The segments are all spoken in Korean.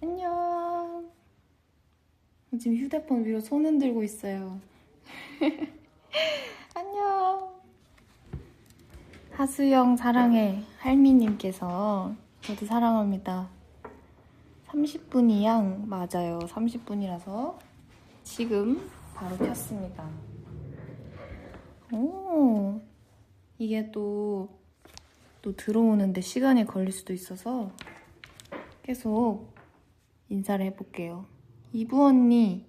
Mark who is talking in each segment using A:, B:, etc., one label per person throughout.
A: 안녕. 지금 휴대폰 위로 손 흔들고 있어요. 안녕. 하수영 사랑해. 할미님께서 저도 사랑합니다. 30분이양 맞아요. 30분이라서 지금 바로 켰습니다. 오, 이게 또 들어오는데 시간이 걸릴 수도 있어서 계속 인사를 해볼게요. 이부 언니,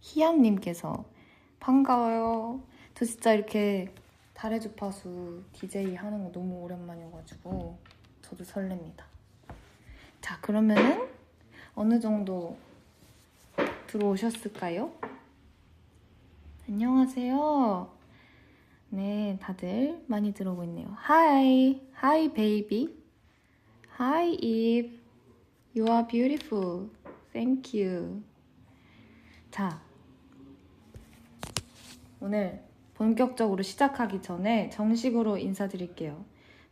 A: 희양님께서 반가워요. 저 진짜 이렇게 달의 주파수 DJ 하는 거 너무 오랜만이어가지고 저도 설렙니다. 자, 그러면은 어느 정도 들어오셨을까요? 안녕하세요. 네, 다들 많이 들어오고 있네요. Hi, hi baby. Hi Eve. You are beautiful. Thank you. 자, 오늘 본격적으로 시작하기 전에 정식으로 인사드릴게요.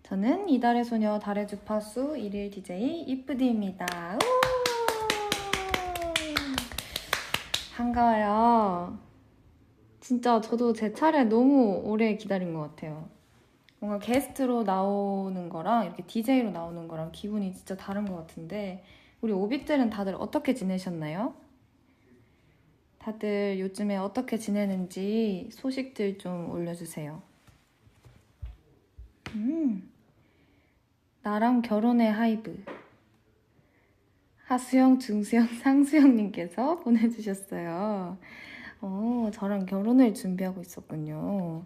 A: 저는 이달의 소녀 달의 주파수 1일 DJ 이쁘디입니다. 반가워요. 진짜 저도 제 차례 너무 오래 기다린 것 같아요. 뭔가 게스트로 나오는 거랑 이렇게 DJ로 나오는 거랑 기분이 진짜 다른 것 같은데 우리 오빛들은 다들 어떻게 지내셨나요? 다들 요즘에 어떻게 지내는지 소식들 좀 올려주세요. 나랑 결혼해 하이브. 하수영, 중수영, 상수영님께서 보내주셨어요. 저랑 결혼을 준비하고 있었군요.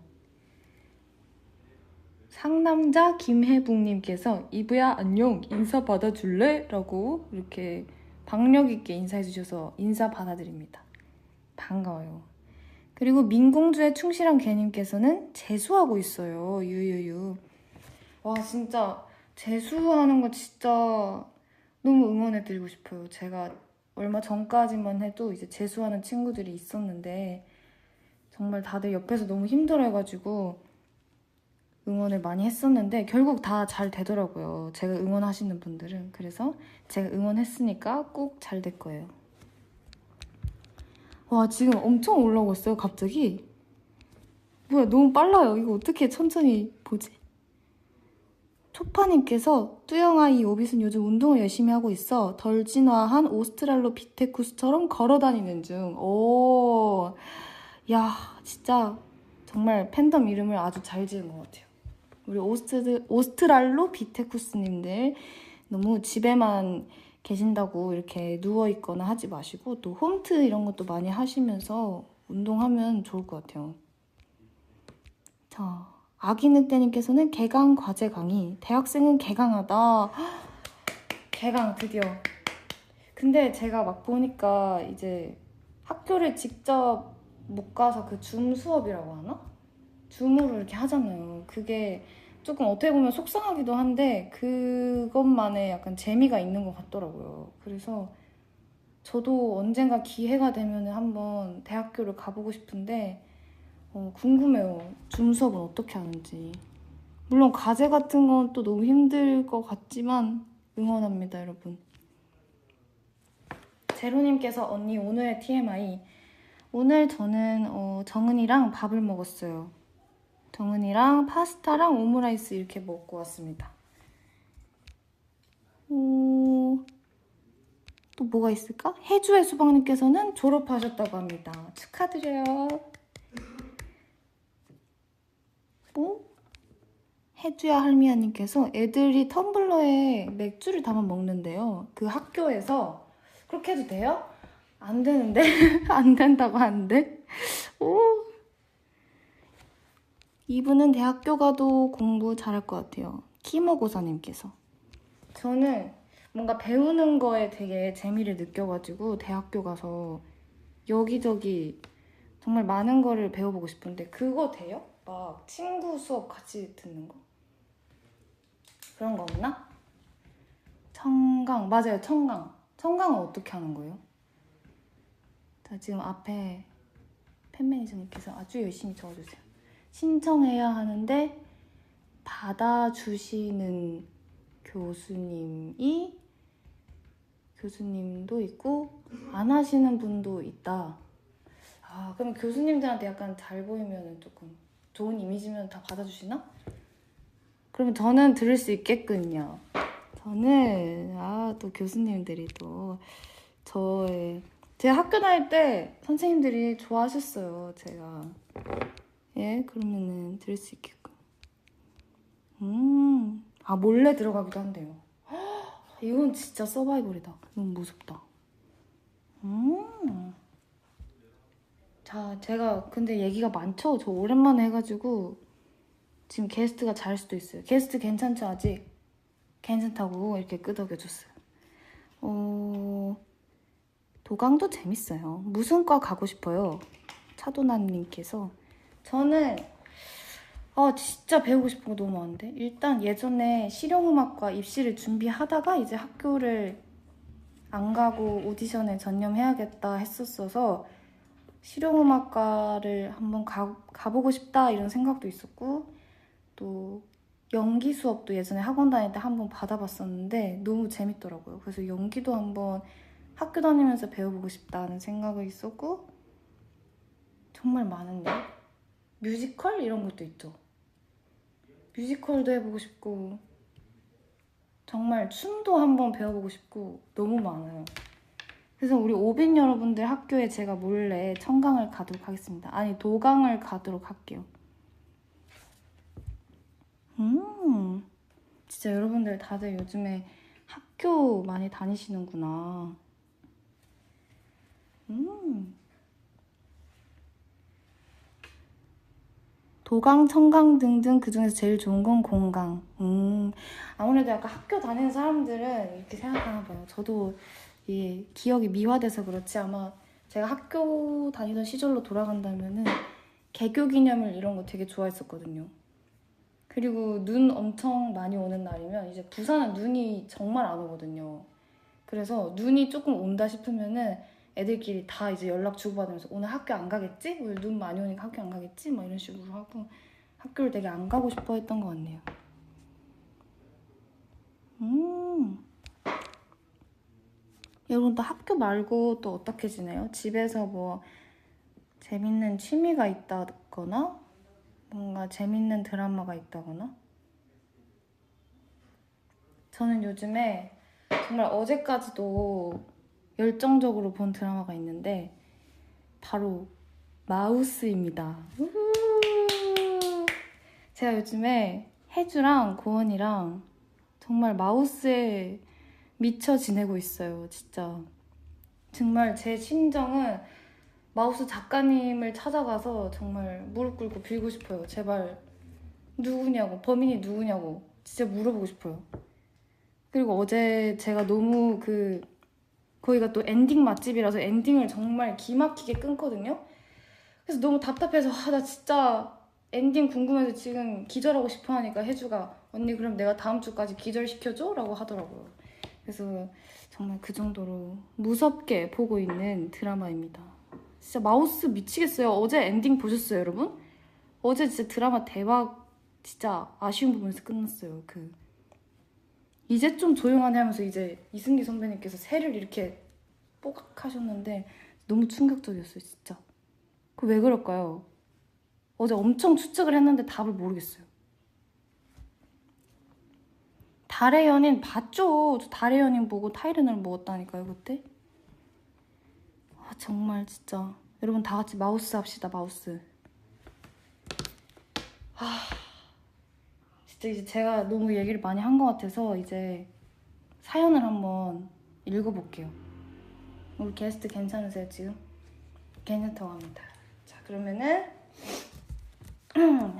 A: 상남자 김혜북님께서 이브야 안녕 인사 받아줄래? 라고 이렇게 박력 있게 인사해주셔서 인사 받아드립니다. 반가워요. 그리고 민공주의 충실한 개님께서는 재수하고 있어요. 유유유. 와 진짜 재수하는 거 진짜 너무 응원해드리고 싶어요. 제가 얼마 전까지만 해도 이제 재수하는 친구들이 있었는데 정말 다들 옆에서 너무 힘들어해가지고 응원을 많이 했었는데 결국 다 잘 되더라고요. 제가 응원하시는 분들은. 그래서 제가 응원했으니까 꼭 잘 될 거예요. 와 지금 엄청 올라오고 있어요 갑자기. 뭐야 너무 빨라요. 이거 어떻게 천천히 보지? 초파님께서 뚜영아 이 오빗은 요즘 운동을 열심히 하고 있어. 덜 진화한 오스트랄로피테쿠스처럼 걸어다니는 중. 오, 야 진짜 정말 팬덤 이름을 아주 잘 지은 것 같아요. 우리 오스트랄로피테쿠스님들 너무 집에만 계신다고 이렇게 누워있거나 하지 마시고 또 홈트 이런 것도 많이 하시면서 운동하면 좋을 것 같아요. 자, 아기늑대님께서는 개강 과제 강의. 대학생은 개강하다. 개강 드디어. 근데 제가 막 보니까 이제 학교를 직접 못 가서 그 줌 수업이라고 하나? 줌으로 이렇게 하잖아요. 그게 조금 어떻게 보면 속상하기도 한데 그것만의 약간 재미가 있는 것 같더라고요. 그래서 저도 언젠가 기회가 되면 한번 대학교를 가보고 싶은데 궁금해요. 줌 수업은 어떻게 하는지. 물론 과제 같은 건 또 너무 힘들 것 같지만 응원합니다, 여러분. 제로님께서 언니 오늘의 TMI. 오늘 저는 정은이랑 밥을 먹었어요. 정은이랑 파스타랑 오므라이스 이렇게 먹고 왔습니다. 또 뭐가 있을까? 해주의 수박님께서는 졸업하셨다고 합니다. 축하드려요. 해주야 할미야님께서 애들이 텀블러에 맥주를 담아 먹는데요. 그 학교에서 그렇게 해도 돼요? 안 되는데? 안 된다고 하는데? 오. 이분은 대학교 가도 공부 잘할 것 같아요. 키모고사님께서. 저는 뭔가 배우는 거에 되게 재미를 느껴가지고 대학교 가서 여기저기 정말 많은 거를 배워보고 싶은데 그거 돼요? 막 친구 수업 같이 듣는 거? 그런 거 없나? 청강, 맞아요, 청강. 청강은 어떻게 하는 거예요? 자, 지금 앞에 팬 매니저님께서 아주 열심히 적어주세요. 신청해야 하는데 받아주시는 교수님이 교수님도 있고 안 하시는 분도 있다. 아, 그럼 교수님들한테 약간 잘 보이면 조금 좋은 이미지면 다 받아주시나? 그러면 저는 들을 수 있겠군요. 저는 또 교수님들이 또 제가 학교 다닐 때 선생님들이 좋아하셨어요. 제가 그러면은 들을 수 있겠군. 몰래 들어가기도 한대요. 이건 진짜 서바이벌이다. 너무 무섭다. 자, 제가 근데 얘기가 많죠? 저 오랜만에 해가지고 지금 게스트가 잘 수도 있어요. 게스트 괜찮죠, 아직? 괜찮다고 이렇게 끄덕여줬어요. 도강도 재밌어요. 무슨 과 가고 싶어요? 차도나님께서. 저는 진짜 배우고 싶은 거 너무 많은데. 일단 예전에 실용음악과 입시를 준비하다가 이제 학교를 안 가고 오디션에 전념해야겠다 했었어서 실용음악과를 한번 가보고 싶다 이런 생각도 있었고, 또 연기 수업도 예전에 학원 다닐 때 한번 받아봤었는데 너무 재밌더라고요. 그래서 연기도 한번 학교 다니면서 배워보고 싶다는 생각이 있었고, 정말 많은데 뮤지컬 이런 것도 있죠. 뮤지컬도 해보고 싶고, 정말 춤도 한번 배워보고 싶고 너무 많아요. 그래서 우리 오빈 여러분들 학교에 제가 몰래 청강을 가도록 하겠습니다. 아니, 도강을 가도록 할게요. 진짜 여러분들 다들 요즘에 학교 많이 다니시는구나. 도강, 청강 등등 그중에서 제일 좋은 건 공강. 아무래도 약간 학교 다니는 사람들은 이렇게 생각하나 봐요. 저도 이 기억이 미화돼서 그렇지 아마 제가 학교 다니던 시절로 돌아간다면은 개교 기념일 이런 거 되게 좋아했었거든요. 그리고 눈 엄청 많이 오는 날이면 이제 부산은 눈이 정말 안 오거든요. 그래서 눈이 조금 온다 싶으면은 애들끼리 다 이제 연락 주고받으면서 오늘 학교 안 가겠지? 오늘 눈 많이 오니까 학교 안 가겠지? 막 이런 식으로 하고 학교를 되게 안 가고 싶어 했던 것 같네요. 여러분 또 학교 말고 또 어떻게 지내요? 집에서 뭐 재밌는 취미가 있다거나 뭔가 재밌는 드라마가 있다거나? 저는 요즘에 정말 어제까지도 열정적으로 본 드라마가 있는데 바로 마우스입니다. 제가 요즘에 혜주랑 고원이랑 정말 마우스에 미쳐 지내고 있어요. 진짜 정말 제 심정은 마우스 작가님을 찾아가서 정말 무릎 꿇고 빌고 싶어요. 제발 누구냐고, 범인이 누구냐고 진짜 물어보고 싶어요. 그리고 어제 제가 너무 거기가 또 엔딩 맛집이라서 엔딩을 정말 기막히게 끊거든요. 그래서 너무 답답해서 나 진짜 엔딩 궁금해서 지금 기절하고 싶어 하니까 혜주가 언니 그럼 내가 다음 주까지 기절시켜줘? 라고 하더라고요. 그래서 정말 그 정도로 무섭게 보고 있는 드라마입니다. 진짜 마우스 미치겠어요. 어제 엔딩 보셨어요, 여러분? 어제 진짜 드라마 대박. 진짜 아쉬운 부분에서 끝났어요. 이제 좀 조용하네 하면서 이제 이승기 선배님께서 새를 이렇게 뽀각 하셨는데 너무 충격적이었어요, 진짜. 왜 그럴까요? 어제 엄청 추측을 했는데 답을 모르겠어요. 달의 연인 봤죠? 저 달의 연인 보고 타이레놀 먹었다니까요, 그때? 정말 진짜. 여러분 다 같이 마우스 합시다, 마우스. 진짜 이제 제가 너무 얘기를 많이 한 것 같아서 이제 사연을 한번 읽어볼게요. 우리 게스트 괜찮으세요, 지금? 괜찮다고 합니다. 자, 그러면은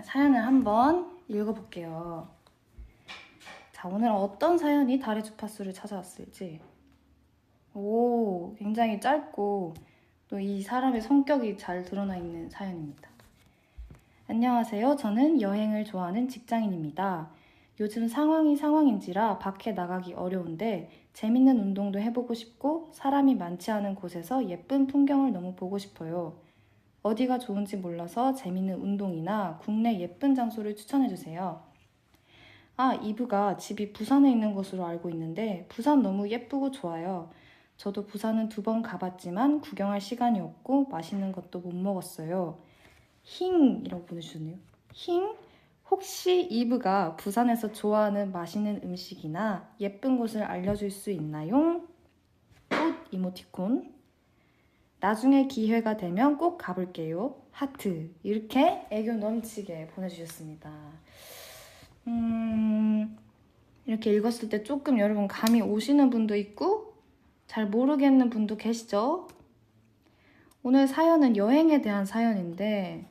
A: 사연을 한번 읽어볼게요. 자, 오늘 어떤 사연이 달의 주파수를 찾아왔을지. 오, 굉장히 짧고 또 이 사람의 성격이 잘 드러나 있는 사연입니다. 안녕하세요. 저는 여행을 좋아하는 직장인입니다. 요즘 상황이 상황인지라 밖에 나가기 어려운데 재밌는 운동도 해보고 싶고 사람이 많지 않은 곳에서 예쁜 풍경을 너무 보고 싶어요. 어디가 좋은지 몰라서 재밌는 운동이나 국내 예쁜 장소를 추천해주세요. 이브가 집이 부산에 있는 것으로 알고 있는데 부산 너무 예쁘고 좋아요. 저도 부산은 2번 가봤지만 구경할 시간이 없고 맛있는 것도 못 먹었어요. 힝이라고 보내주셨네요. 힝? 혹시 이브가 부산에서 좋아하는 맛있는 음식이나 예쁜 곳을 알려줄 수 있나요? 꽃 이모티콘. 나중에 기회가 되면 꼭 가볼게요. 하트. 이렇게 애교 넘치게 보내주셨습니다. 이렇게 읽었을 때 조금 여러분 감이 오시는 분도 있고 잘 모르겠는 분도 계시죠? 오늘 사연은 여행에 대한 사연인데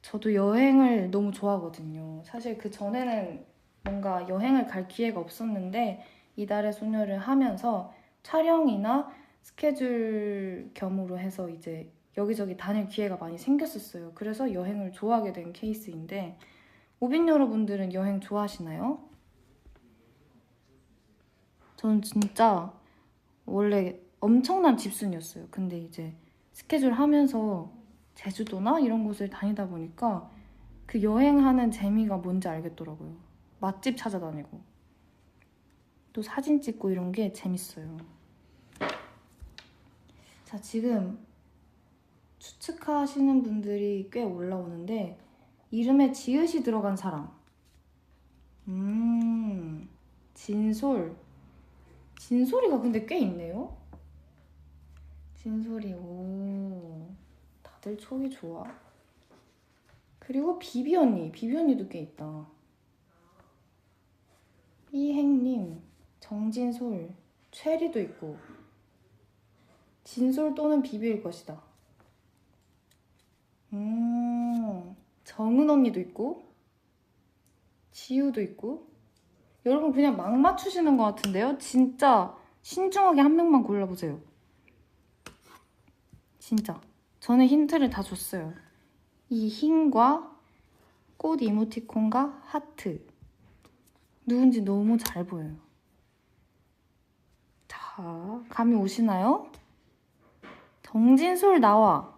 A: 저도 여행을 너무 좋아하거든요. 사실 그 전에는 뭔가 여행을 갈 기회가 없었는데 이달의 소녀를 하면서 촬영이나 스케줄 겸으로 해서 이제 여기저기 다닐 기회가 많이 생겼었어요. 그래서 여행을 좋아하게 된 케이스인데 오빈 여러분들은 여행 좋아하시나요? 저는 진짜 원래 엄청난 집순이었어요. 근데 이제 스케줄 하면서 제주도나 이런 곳을 다니다 보니까 그 여행하는 재미가 뭔지 알겠더라고요. 맛집 찾아다니고 또 사진 찍고 이런 게 재밌어요. 자, 지금 추측하시는 분들이 꽤 올라오는데 이름에 지읒이 들어간 사람. 진솔. 진솔이가 근데 꽤 있네요. 진솔이, 오. 다들 촉이 좋아. 그리고 비비 언니. 비비 언니도 꽤 있다. 이행님, 정진솔, 최리도 있고. 진솔 또는 비비일 것이다. 정은 언니도 있고. 지우도 있고. 여러분 그냥 막 맞추시는 것 같은데요? 진짜 신중하게 한 명만 골라보세요. 진짜. 저는 힌트를 다 줬어요. 이 흰과 꽃 이모티콘과 하트. 누군지 너무 잘 보여요. 자, 감이 오시나요? 정진솔 나와.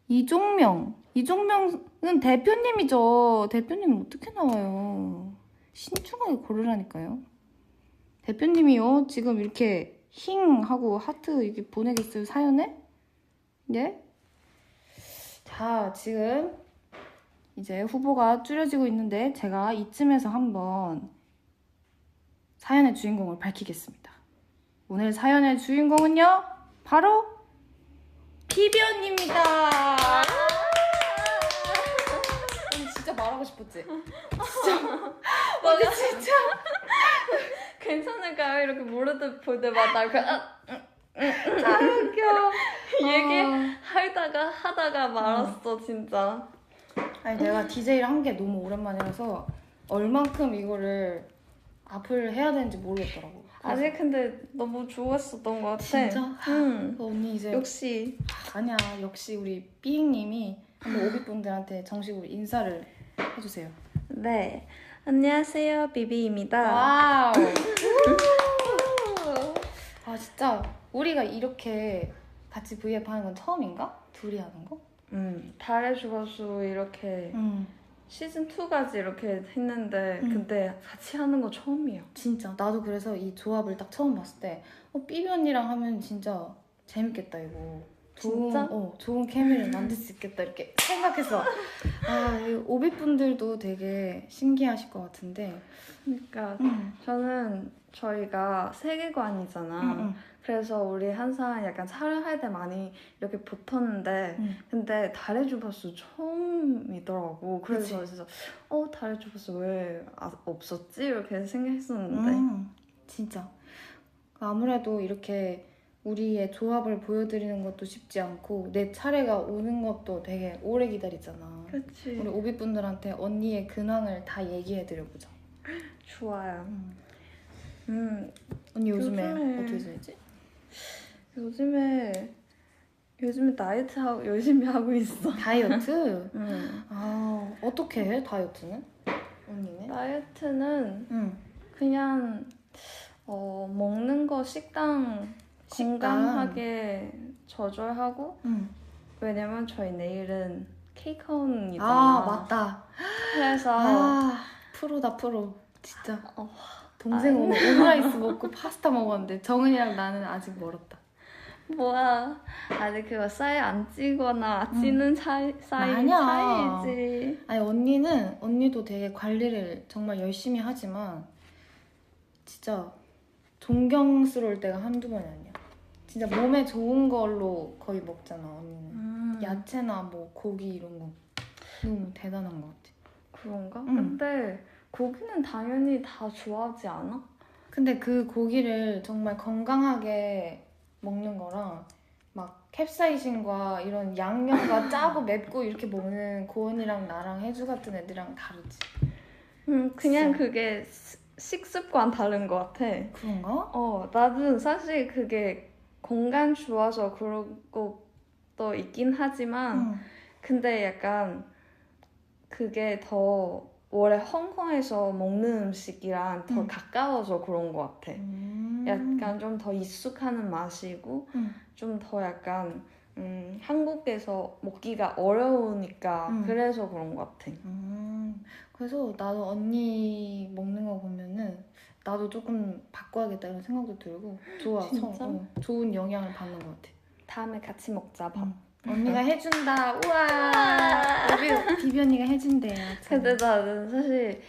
A: 이종명. 이종명은 대표님이죠. 대표님 어떻게 나와요? 신중하게 고르라니까요. 대표님이요. 지금 이렇게 힝 하고 하트 이렇게 보내겠어요, 사연에? 예? 자, 지금 이제 후보가 줄여지고 있는데 제가 이쯤에서 한번 사연의 주인공을 밝히겠습니다. 오늘 사연의 주인공은요, 바로 비비 언니입니다. 언니 진짜 말하고 싶었지? 진짜.
B: 맞아.
A: 진짜.
B: 괜찮을까요? 이렇게 모르듯 볼 때마다
A: 아, 웃겨.
B: 하다가 말았어, 진짜.
A: 아니, 내가 DJ를 한 게 너무 오랜만이라서 얼만큼 이거를 앞을 해야 되는지 모르겠더라고.
B: 아니, 근데 너무 좋았었던 것 같아.
A: 진짜?
B: 응.
A: 언니 이제
B: 역시.
A: 아니야, 역시 우리 삐잉님이 한번 오비분들한테 정식으로 인사를 해주세요.
B: 네. 안녕하세요, 비비입니다.
A: 와우. 아, 진짜 우리가 이렇게 같이 V앱 하는 건 처음인가? 둘이 하는 거?
B: 달의 주파수 이렇게 시즌 2까지 이렇게 했는데 근데 같이 하는 거 처음이에요.
A: 진짜 나도 그래서 이 조합을 딱 처음 봤을 때 삐비 언니랑 하면 진짜 재밌겠다 이거.
B: 진짜?
A: 좋은 케미를 만들 수 있겠다 이렇게 생각했어. 아, 이 오비분들도 되게 신기하실 것 같은데.
B: 그러니까 저희가 세계관이잖아. 그래서 우리 항상 약간 촬영할 때 많이 이렇게 붙었는데 근데 달의 주파수 처음이더라고. 그래서
A: 그치?
B: 진짜 달의 주파수 왜 없었지? 이렇게 생각했었는데
A: 진짜 아무래도 이렇게 우리의 조합을 보여드리는 것도 쉽지 않고 내 차례가 오는 것도 되게 오래 기다리잖아.
B: 그치.
A: 우리 오비분들한테 언니의 근황을 다 얘기해드려보자.
B: 좋아요.
A: 언니 요즘에 어떻게 지내지?
B: 요즘에 다이어트 열심히 하고 있어.
A: 다이어트?
B: 응.
A: 아, 어떻게 해 다이어트는? 언니는?
B: 다이어트는 그냥 먹는 거 식당 건강하게 조절하고 왜냐면 저희 내일은 케이크온이잖아.
A: 아, 맞다.
B: 그래서
A: 프로다 프로 진짜. 동생 오늘 오므라이스 먹고 파스타 먹었는데 정은이랑 나는 아직 멀었다.
B: 뭐야, 아직 그거 쌀 안 찌거나 찌는 사이
A: 아니야.
B: 차이지.
A: 아니 언니도 되게 관리를 정말 열심히 하지만 진짜 존경스러울 때가 한두 번이 아니야. 진짜 몸에 좋은 걸로 거의 먹잖아 언니는. 야채나 뭐 고기 이런 거 너무 대단한 것 같아.
B: 그런가?
A: 응.
B: 근데 고기는 당연히 다 좋아하지 않아?
A: 근데 그 고기를 정말 건강하게 먹는 거랑 막 캡사이신과 이런 양념과 짜고 맵고 이렇게 먹는 고은이랑 나랑 혜주 같은 애들이랑 다르지.
B: 그냥
A: 진짜.
B: 그게 식습관 다른 것 같아.
A: 그런가?
B: 나는 사실 그게 건강 좋아서 그런 것도 있긴 하지만
A: 응.
B: 근데 약간 그게 더 원래 홍콩에서 먹는 음식이랑 더 가까워서 그런 것 같아. 약간 좀 더 익숙하는 맛이고 좀 더 약간 한국에서 먹기가 어려우니까 그래서 그런 것 같아.
A: 그래서 나도 언니 먹는 거 보면은 나도 조금 바꿔야겠다 이런 생각도 들고 좋아.
B: 진짜?
A: 좋은 영향을 받는 것 같아.
B: 다음에 같이 먹자 밥.
A: 언니가 해준다. 우와. 여기 비비 언니가 해준대요.
B: 근데 나는 사실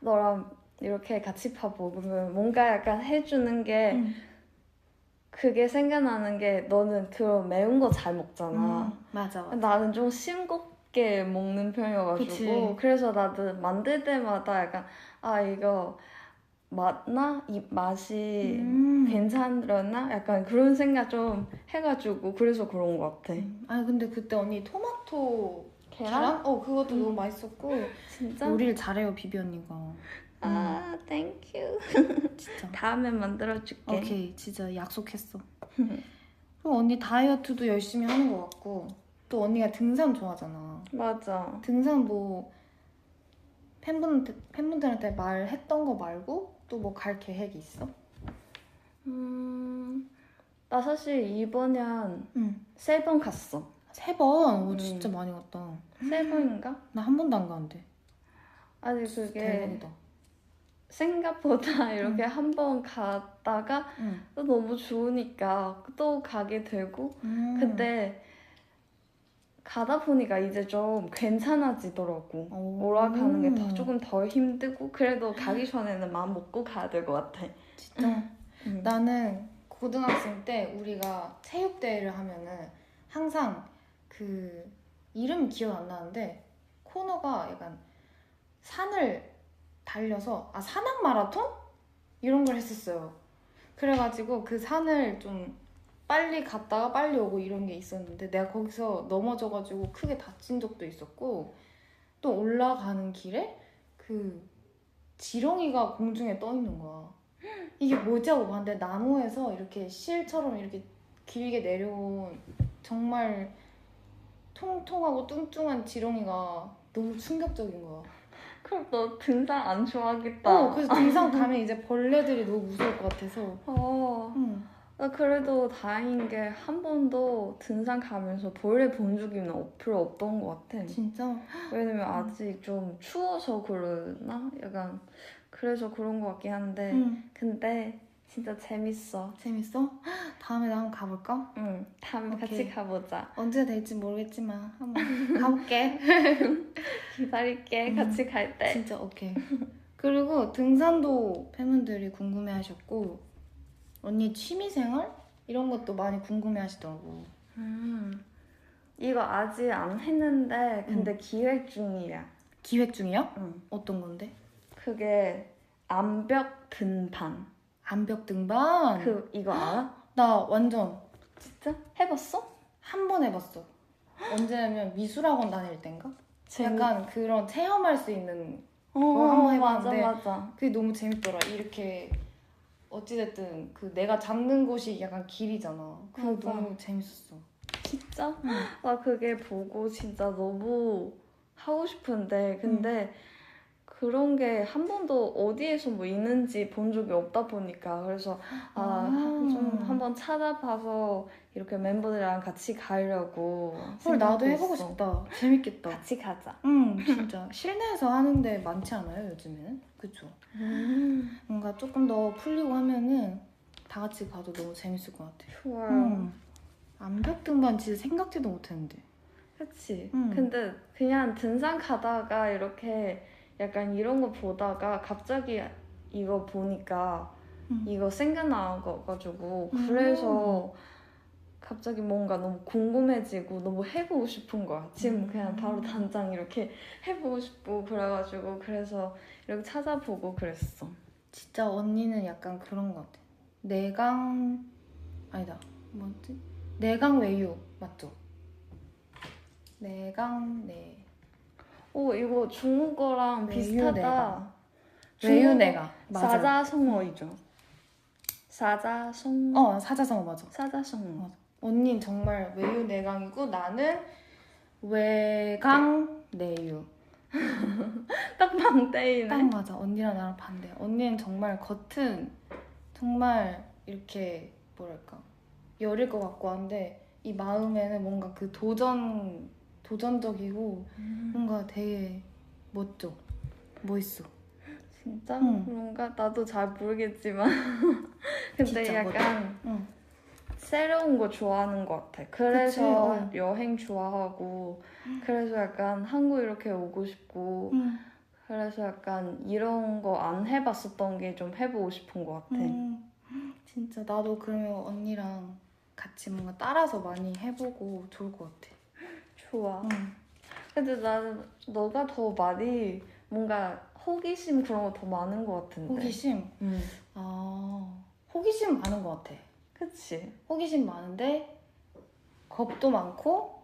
B: 너랑 이렇게 같이 밥 먹으면 뭔가 약간 해주는 게 그게 생각나는 게 너는 그런 매운 거 잘 먹잖아.
A: 맞아.
B: 나는 좀 싱겁게 먹는 편이어가지고
A: 그치.
B: 그래서 나도 만들 때마다 약간 이거 맞나? 이 맛이 괜찮으려나? 약간 그런 생각 좀 해가지고 그래서 그런 것 같아.
A: 아니 근데 그때 언니 토마토
B: 계란?
A: 그것도 너무 맛있었고
B: 진짜?
A: 요리를 잘해요 비비 언니가.
B: 땡큐.
A: 진짜.
B: 다음에 만들어줄게.
A: 오케이 진짜 약속했어. 그리고 언니 다이어트도 열심히 하는 것 같고 또 언니가 등산 좋아하잖아.
B: 맞아.
A: 등산 뭐 팬분들한테 말했던 거 말고 또 뭐 갈 계획이 있어?
B: 나 사실 이번 년 3번 갔어.
A: 3번? 오 진짜 많이 갔다.
B: 3번인가?
A: 나 한 번도 안 가는데.
B: 아니 그게
A: 대박이다.
B: 생각보다 이렇게 한 번 갔다가 또 너무 좋으니까 또 가게 되고 근데 가다 보니까 이제 좀 괜찮아지더라고. 올라가는 게 조금 덜 힘들고 그래도 가기 전에는 마음 먹고 가야 될 것 같아.
A: 진짜? 나는 고등학생 때 우리가 체육대회를 하면은 항상 그 이름이 기억 안 나는데 코너가 약간 산을 달려서 산악 마라톤? 이런 걸 했었어요. 그래가지고 그 산을 좀 빨리 갔다가 빨리 오고 이런 게 있었는데 내가 거기서 넘어져가지고 크게 다친 적도 있었고 또 올라가는 길에 그 지렁이가 공중에 떠 있는 거야. 이게 뭐지 하고 봤는데 나무에서 이렇게 실처럼 이렇게 길게 내려온 정말 통통하고 뚱뚱한 지렁이가 너무 충격적인 거야.
B: 그럼 너 등산 안 좋아하겠다.
A: 그래서 등산 가면 이제 벌레들이 너무 무서울 것 같아서.
B: 나 그래도 다행인 게 한 번도 등산 가면서 벌레 본 적이 별로 없던 것 같아.
A: 진짜?
B: 왜냐면 아직 좀 추워서 그러나? 약간 그래서 그런 것 같긴 한데 근데 진짜 재밌어.
A: 재밌어? 다음에 나 한번 가볼까?
B: 응, 다음에
A: 오케이.
B: 같이 가보자.
A: 언제 될지 모르겠지만 한번 가볼게.
B: 기다릴게, 같이 갈 때.
A: 진짜 오케이. 그리고 등산도 팬분들이 궁금해하셨고 언니 취미생활? 이런 것도 많이 궁금해하시더라고.
B: 이거 아직 안 했는데 근데 기획 중이야.
A: 기획 중이야?
B: 응.
A: 어떤 건데?
B: 그게 암벽 등반.
A: 암벽 등반?
B: 이거 알아?
A: 나 완전
B: 진짜? 해봤어?
A: 한 번 해봤어. 언제냐면 미술학원 다닐 땐가? 약간 그런 체험할 수 있는 거 한 번 해봤는데
B: 맞아.
A: 그게 너무 재밌더라. 이렇게 어찌됐든 그 내가 잡는 곳이 약간 길이잖아. 그거
B: 맞아.
A: 너무 재밌었어.
B: 진짜? 나 그게 보고 진짜 너무 하고 싶은데 근데 그런 게 한 번도 어디에서 뭐 있는지 본 적이 없다 보니까 그래서 좀 한번 찾아봐서 이렇게 멤버들이랑 같이 가려고
A: 헐, 나도
B: 생각하고
A: 해보고
B: 있어.
A: 싶다. 재밌겠다.
B: 같이 가자.
A: 진짜. 실내에서 하는데 많지 않아요, 요즘에는? 그쵸? 뭔가 조금 더 풀리고 하면은 다 같이 가도 너무 재밌을 것 같아.
B: 좋아요.
A: 암벽 등반 진짜 생각지도 못했는데.
B: 그치.
A: 음.
B: 근데 그냥 등산 가다가 이렇게 약간 이런 거 보다가 갑자기 이거 보니까 이거 생각나가지고 그래서 갑자기 뭔가 너무 궁금해지고 너무 해보고 싶은 거야. 지금 그냥 바로 당장 이렇게 해보고 싶고 그래가지고 그래서 이렇게 찾아보고 그랬어.
A: 진짜 언니는 약간 그런 것 같아. 내강 아니다. 뭐지? 내강 외유 맞죠? 내강
B: 오 이거 중국어랑 비슷하다.
A: 외유내강 맞아.
B: 사자성어이죠. 사자성어.
A: 사자성어 맞아.
B: 사자성어.
A: 언니는 정말 외유내강이고 나는 외강내유.
B: 딱 반대이네.
A: 딱 맞아. 언니랑 나랑 반대. 언니는 정말 겉은 정말 이렇게 뭐랄까 여릴 것 같고 한데 이 마음에는 뭔가 그 도전적이고 뭔가 되게 멋있어.
B: 진짜?
A: 응.
B: 그런가? 나도 잘 모르겠지만 근데
A: 진짜
B: 약간
A: 응.
B: 새로운 거 좋아하는 것 같아. 그래서
A: 그치?
B: 여행 좋아하고 그래서 약간 한국 이렇게 오고 싶고 그래서 약간 이런 거 안 해봤었던 게 좀 해보고 싶은 것 같아.
A: 진짜 나도 그러면 언니랑 같이 뭔가 따라서 많이 해보고 좋을 것 같아.
B: 좋아. 근데 나는 너가 더 많이 뭔가 호기심 그런 거 더 많은 것 같은데.
A: 호기심? 호기심 많은 것 같아.
B: 그치?
A: 호기심 많은데 겁도 많고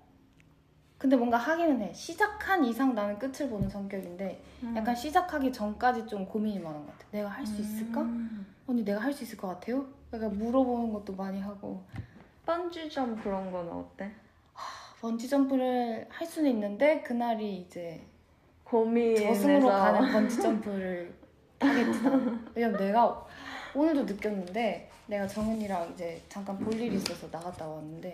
A: 근데 뭔가 하기는 해. 시작한 이상 나는 끝을 보는 성격인데 약간 시작하기 전까지 좀 고민이 많은 것 같아. 내가 할 수 있을까? 언니 내가 할 수 있을 것 같아요? 약간 물어보는 것도 많이 하고.
B: 번지점 그런 거는 어때?
A: 번지점프를 할 수는 있는데 그날이 이제
B: 고민에서
A: 저승으로 가는 번지점프를 하겠지 나는. 왜냐면 내가 오늘도 느꼈는데 내가 정은이랑 이제 잠깐 볼 일이 있어서 나갔다 왔는데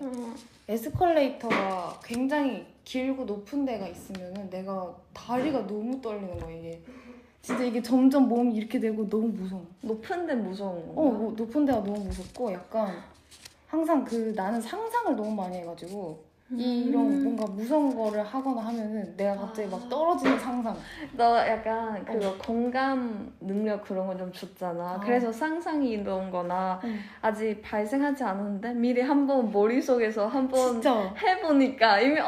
A: 에스컬레이터가 굉장히 길고 높은 데가 있으면은 내가 다리가 너무 떨리는 거야 이게. 진짜 이게 점점 몸이 이렇게 되고 너무 무서워.
B: 높은 데 무서운 건가?
A: 높은 데가 너무 무섭고 약간 항상 나는 상상을 너무 많이 해가지고 이런 뭔가 무서운 거를 하거나 하면은 내가 갑자기 막 떨어지는 상상.
B: 너 약간 그거 공감 능력 그런 거 좀 줬잖아. 그래서 상상이 이런 거나 아직 발생하지 않았는데 미리 한번 머릿속에서 한번
A: 진짜
B: 해보니까 이미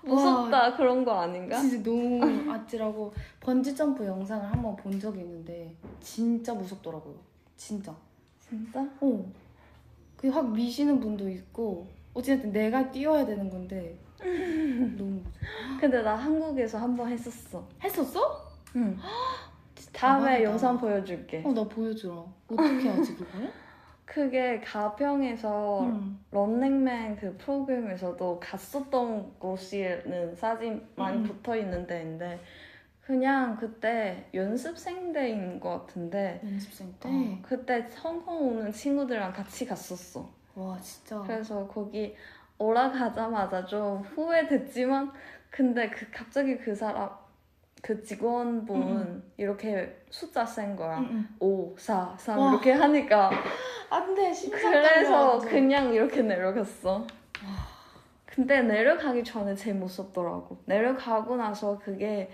B: 무섭다 그런 거 아닌가?
A: 진짜 너무 아찔하고 번지점프 영상을 한번 본 적이 있는데 진짜 무섭더라고요. 진짜.
B: 진짜?
A: 그게 확 미시는 분도 있고 어쨌든 내가 뛰어야 되는 건데 너무 무서워.
B: 근데 나 한국에서 한번 했었어.
A: 했었어?
B: 응. 다음에
A: 대박이다.
B: 영상 보여줄게.
A: 나 보여주라. 어떻게 하지 그걸?
B: 그게 가평에서 런닝맨 그 프로그램에서도 갔었던 곳에는 사진 많이 붙어 있는 데인데 그냥 그때 연습생 때인 것 같은데
A: 연습생 때?
B: 그때 홍콩 오는 친구들이랑 같이 갔었어.
A: 와 진짜.
B: 그래서 거기 올라가자마자 좀 후회됐지만 근데 갑자기 그 사람 그 직원분 이렇게 숫자 센 거야. 5, 4, 3
A: 와.
B: 이렇게 하니까
A: 안돼 심장
B: 그래서
A: 떨려.
B: 그냥 이렇게 내려갔어. 근데 내려가기 전에 제일 무섭더라고. 내려가고 나서 그게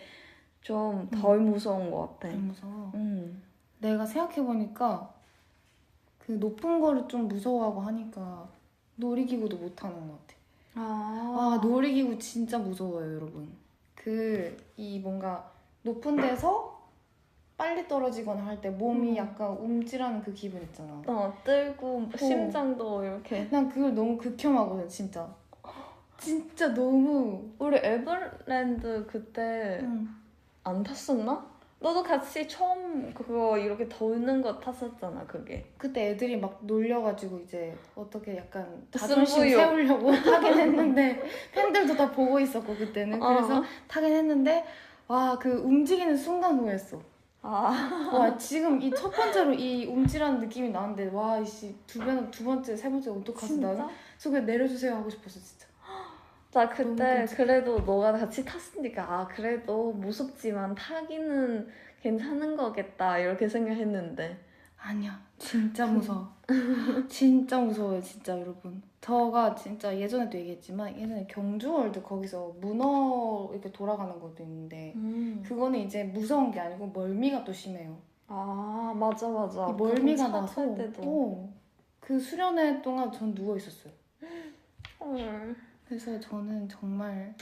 B: 좀 덜 무서운 것 같아.
A: 무서워. 내가 생각해보니까 그 높은 거를 좀 무서워하고 하니까 놀이기구도 못하는 것 같아. 놀이기구 진짜 무서워요 여러분. 이 뭔가 높은 데서 빨리 떨어지거나 할 때 몸이 약간 움찔하는 그 기분 있잖아.
B: 떨고 심장도 이렇게.
A: 난 그걸 너무 극혐하거든 진짜. 진짜 너무.
B: 우리 에버랜드 그때 안 탔었나? 너도 같이 처음 그거 이렇게 도는 거 탔었잖아 그게.
A: 그때 애들이 막 놀려가지고 이제 어떻게 약간
B: 승부욕.
A: 자존심 세우려고 타긴 했는데 팬들도 다 보고 있었고 그때는. 그래서 타긴 했는데 와, 그 움직이는 순간 후회했어.
B: 아,
A: 와, 지금 이 첫 번째로 이 움찔하는 느낌이 나는데, 와, 이씨, 두 번째, 세 번째 어떡하지, 나는?
B: 진짜?
A: 그래서 그냥 내려주세요 하고 싶었어, 진짜.
B: 나
A: 너무
B: 그때
A: 끔찍해.
B: 그래도 너가 같이 탔으니까 아 그래도 무섭지만 타기는 괜찮은 거겠다 이렇게 생각했는데
A: 아니야, 진짜 무서워. 진짜 무서워요, 진짜 여러분. 저가 진짜 예전에도 얘기했지만 예전에 경주월드 거기서 문어 이렇게 돌아가는 것도 있는데 그거는 이제 무서운 게 아니고 멀미가 또 심해요.
B: 아 맞아
A: 이 멀미가
B: 그거
A: 나서
B: 탈 때도
A: 그 수련회 동안 전 누워 있었어요.
B: 헐.
A: 그래서 저는 정말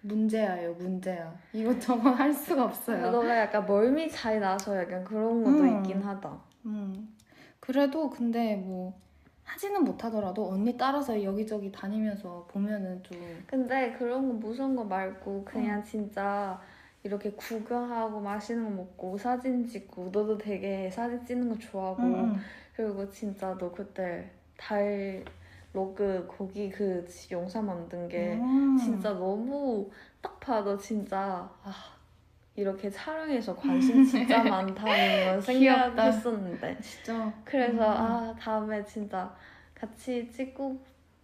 A: 문제야예요, 문제야. 이것저것 할 수가 없어요.
B: 너가 약간 멀미 잘 나서 약간 그런 것도
A: 음.
B: 있긴 하다.
A: 그래도 근데 뭐 하지는 못하더라도 언니 따라서 여기저기 다니면서 보면은 좀
B: 근데 그런 거 무서운 거 말고 그냥 진짜 이렇게 구경하고 맛있는 거 먹고 사진 찍고 너도 되게 사진 찍는 거 좋아하고 그리고 진짜 너 그때 달 로그 거기 그 영상 만든 게 진짜 너무 딱 봐도 진짜 아 이렇게 촬영해서 관심 진짜 많다는 걸
A: 귀엽다.
B: 생각했었는데
A: 진짜
B: 그래서 아 다음에 진짜 같이 찍고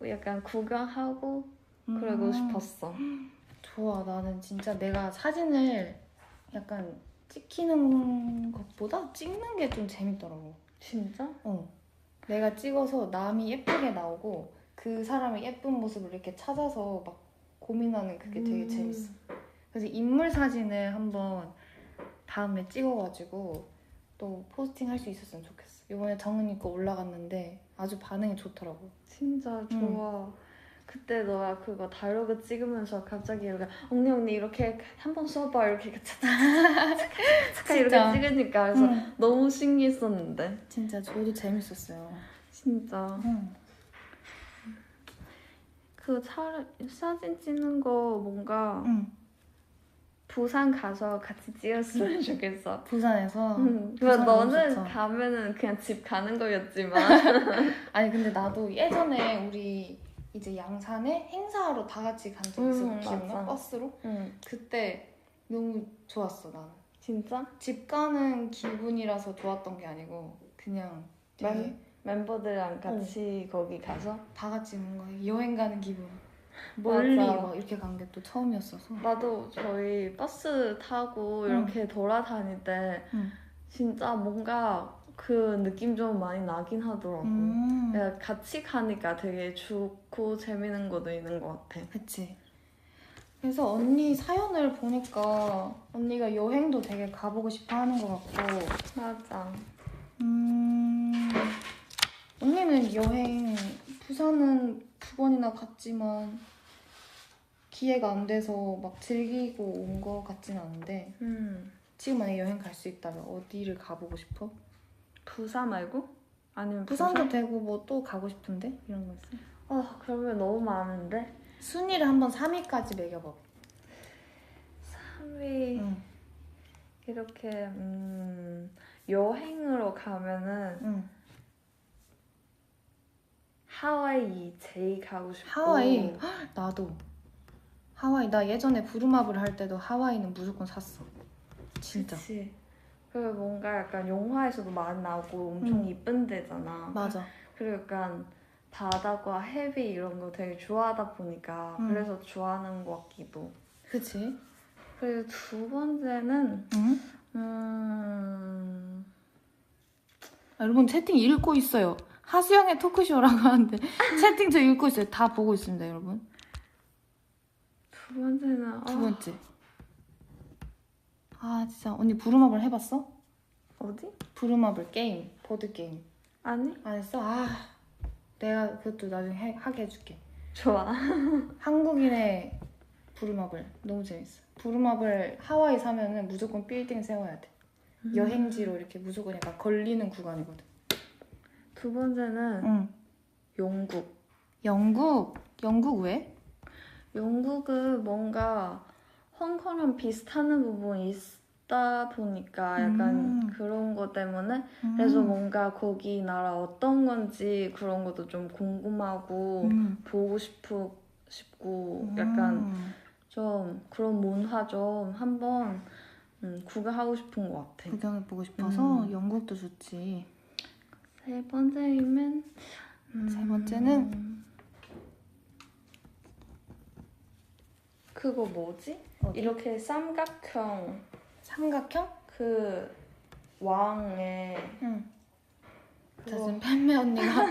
B: 약간 구경하고 그러고 싶었어.
A: 좋아. 나는 진짜 내가 사진을 약간 찍히는 것보다 찍는 게 좀 재밌더라고.
B: 진짜?
A: 내가 찍어서 남이 예쁘게 나오고 그 사람의 예쁜 모습을 이렇게 찾아서 막 고민하는 그게 되게 재밌어. 그래서 인물 사진을 한번 다음에 찍어가지고 또 포스팅 할 수 있었으면 좋겠어. 이번에 정은이 거 올라갔는데 아주 반응이 좋더라고.
B: 진짜 좋아. 그때 너가 그거 다이로그 찍으면서 갑자기 이렇게 언니 이렇게 한번 써봐 이렇게 착착착착 이렇게 찍으니까 그래서 너무 신기했었는데
A: 진짜 저도 재밌었어요.
B: 진짜 그 사진 찍는 거 뭔가 부산 가서 같이 찍었으면 좋겠어.
A: 부산에서.
B: 그럼 너는
A: 너무 좋죠.
B: 가면은 그냥 집 가는 거였지만
A: 아니 근데 나도 예전에 우리 이제 양산에 행사하러 다 같이 간 적 있어. 기억나?
B: 맞아.
A: 버스로? 그때 너무 좋았어 나는.
B: 진짜?
A: 집 가는 기분이라서 좋았던 게 아니고 그냥 되게
B: 멤버들이랑 같이 거기 가서
A: 다 같이 뭔가 여행 가는 기분. 멀리
B: 맞아.
A: 막 이렇게 간 게 또 처음이었어서.
B: 나도 저희 버스 타고 이렇게 돌아다닐 때 진짜 뭔가 그 느낌 좀 많이 나긴 하더라고. 내가 같이 가니까 되게 좋고 재밌는 것도 있는 것 같아.
A: 그치. 그래서 언니 사연을 보니까 언니가 여행도 되게 가보고 싶어 하는 것 같고.
B: 맞아.
A: 언니는 여행, 부산은 두 번이나 갔지만 기회가 안 돼서 막 즐기고 온 것 같지는 않은데 지금 만약에 여행 갈 수 있다면 어디를 가보고 싶어?
B: 부산 말고? 아니면
A: 부산도 되고 뭐 또 가고 싶은데? 이런 거 있어?
B: 그러면 너무 많은데?
A: 순위를 한번 3위까지 매겨봐.
B: 3위 이렇게 여행으로 가면은 하와이 제일 가고 싶고
A: 하와이? 헉, 나도 하와이. 나 예전에 부루마블 할 때도 하와이는 무조건 샀어. 진짜.
B: 그치. 그리고 뭔가 약간 영화에서도 많이 나오고 엄청 이쁜 데잖아.
A: 맞아.
B: 그리고 약간 바다과 해비 이런 거 되게 좋아하다 보니까 그래서 좋아하는 것 같기도.
A: 그치?
B: 그리고 두 번째는
A: 여러분 채팅 읽고 있어요. 하수영의 토크쇼라고 하는데 채팅 저 읽고 있어요. 다 보고 있습니다, 여러분.
B: 두 번째는
A: 두 번째. 아 진짜 언니 부루마블 해봤어?
B: 어디?
A: 부루마블 게임, 보드 게임.
B: 아니?
A: 안 했어? 아 내가 그것도 나중에 하게 해줄게.
B: 좋아.
A: 한국인의 부루마블 너무 재밌어. 부루마블 하와이 사면은 무조건 빌딩 세워야 돼. 여행지로 이렇게 무조건 약간 걸리는 구간이거든.
B: 두 번째는 영국.
A: 영국 왜?
B: 영국은 뭔가 홍콩이랑 비슷한 부분이 있다 보니까 약간 그런 것 때문에 그래서 뭔가 거기 나라 어떤 건지 그런 것도 좀 궁금하고 보고 싶고 약간 좀 그런 문화 좀 한번 구경하고 싶은 것 같아.
A: 구경해보고 싶어서 영국도 좋지.
B: 세 번째이면
A: 세 번째는
B: 그거 뭐지?
A: 어디?
B: 이렇게 삼각형
A: 삼각형?
B: 그 왕의
A: 응. 자,
B: 그거
A: 지금 팬매 언니가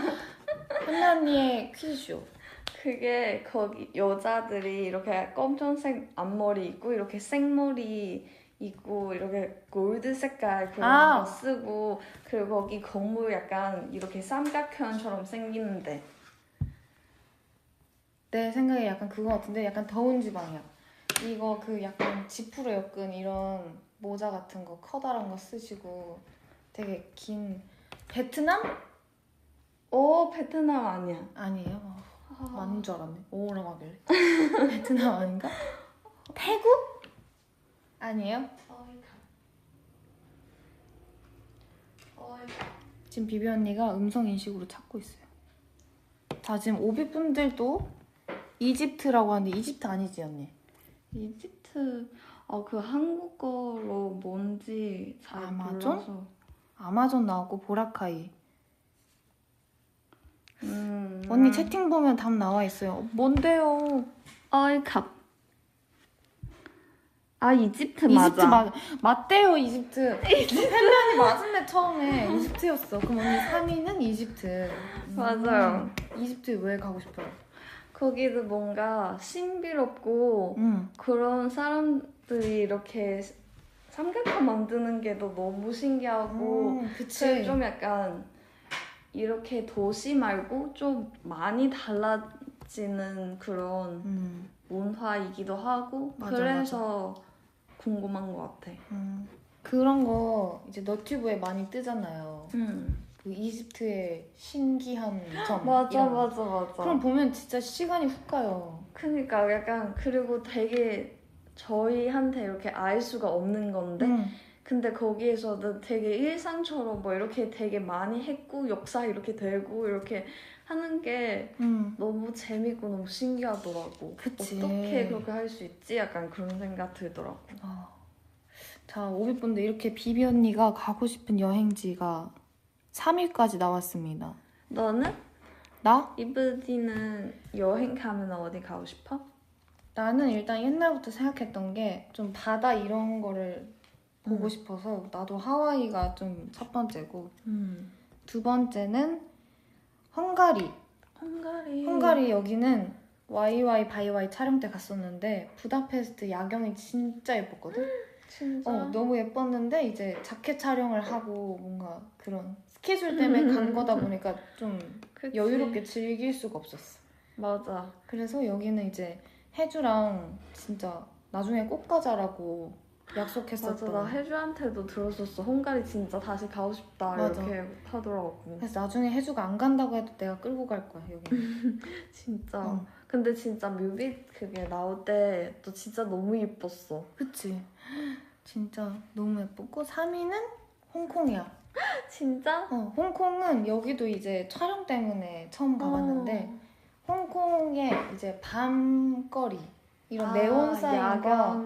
A: 팬매 언니의 퀴즈쇼.
B: 그게 거기 여자들이 이렇게 검정색 앞머리 있고 이렇게 생머리 있고 이렇게 골드 색깔 그런
A: 아.
B: 거 쓰고 그리고 거기 건물 약간 이렇게 삼각형처럼 생기는데
A: 내 생각에 약간 그거 같은데 약간 더운 지방이야. 이거 그 약간 지프로 엮은 이런 모자 같은 거 커다란 거 쓰시고 되게 긴 베트남?
B: 베트남 아니야.
A: 아니에요. 맞는 줄 알았네. 오라고 하길래. 베트남 아닌가? 태국? 아니에요? 지금 비비 언니가 음성 인식으로 찾고 있어요. 자, 지금 오비분들도 이집트라고 하는데 이집트 아니지 언니?
B: 이집트 그 한국어로 뭔지 잘
A: 아마존?
B: 몰라서
A: 아마존 나오고 보라카이. 언니 채팅 보면 답 나와 있어요. 뭔데요?
B: 어이캅 이집트
A: 이집트
B: 맞아.
A: 맞대요 이집트. 팬면이 맞은데 처음에 이집트였어. 그럼 언니 3위는 이집트.
B: 맞아요.
A: 이집트 왜 가고 싶어요?
B: 거기도 뭔가 신비롭고 그런 사람들이 이렇게 삼각형 만드는 게 너무 신기하고
A: 그치.
B: 좀 약간 이렇게 도시 말고 좀 많이 달라지는 그런 문화이기도 하고
A: 맞아,
B: 그래서 궁금한 것 같아.
A: 그런 거 이제 너튜브에 많이 뜨잖아요.
B: 음.
A: 그 이집트의 신기한 점.
B: 맞아
A: 이런 거.
B: 맞아 맞아.
A: 그럼 보면 진짜 시간이 훅 가요.
B: 그니까 약간 그리고 되게 저희한테 이렇게 알 수가 없는 건데 근데 거기에서도 되게 일상처럼 뭐 이렇게 되게 많이 했고 역사 이렇게 되고 이렇게 하는 게 너무 재밌고 너무 신기하더라고.
A: 그치.
B: 어떻게 그렇게 할 수 있지? 약간 그런 생각 들더라고.
A: 자, 오비분들 이렇게 비비 언니가 가고 싶은 여행지가 3위까지 나왔습니다.
B: 너는?
A: 나?
B: 이브디는 여행 가면 어디 가고 싶어?
A: 나는 일단 옛날부터 생각했던 게 좀 바다 이런 거를 보고 싶어서 나도 하와이가 좀 첫 번째고 두 번째는 헝가리. 헝가리 여기는 YY 바이와이 촬영 때 갔었는데 부다페스트 야경이 진짜 예뻤거든?
B: 진짜?
A: 너무 예뻤는데 이제 자켓 촬영을 하고 뭔가 그런 스케줄 때문에 간 거다 보니까 좀
B: 그치.
A: 여유롭게 즐길 수가 없었어.
B: 맞아.
A: 그래서 여기는 이제 혜주랑 진짜 나중에 꼭 가자라고 약속했었던.
B: 맞아, 나 혜주한테도 들었었어. 헝가리 진짜 다시 가고 싶다
A: 맞아.
B: 이렇게 하더라고.
A: 그래서 나중에 혜주가 안 간다고 해도 내가 끌고 갈 거야 여기.
B: 진짜. 근데 진짜 뮤비 그게 나올 때 또 진짜 너무 예뻤어.
A: 그치? 진짜 너무 예뻤고 3위는 홍콩이야.
B: 진짜?
A: 홍콩은 여기도 이제 촬영 때문에 처음 가봤는데 홍콩의 이제 밤거리 이런 네온 사인과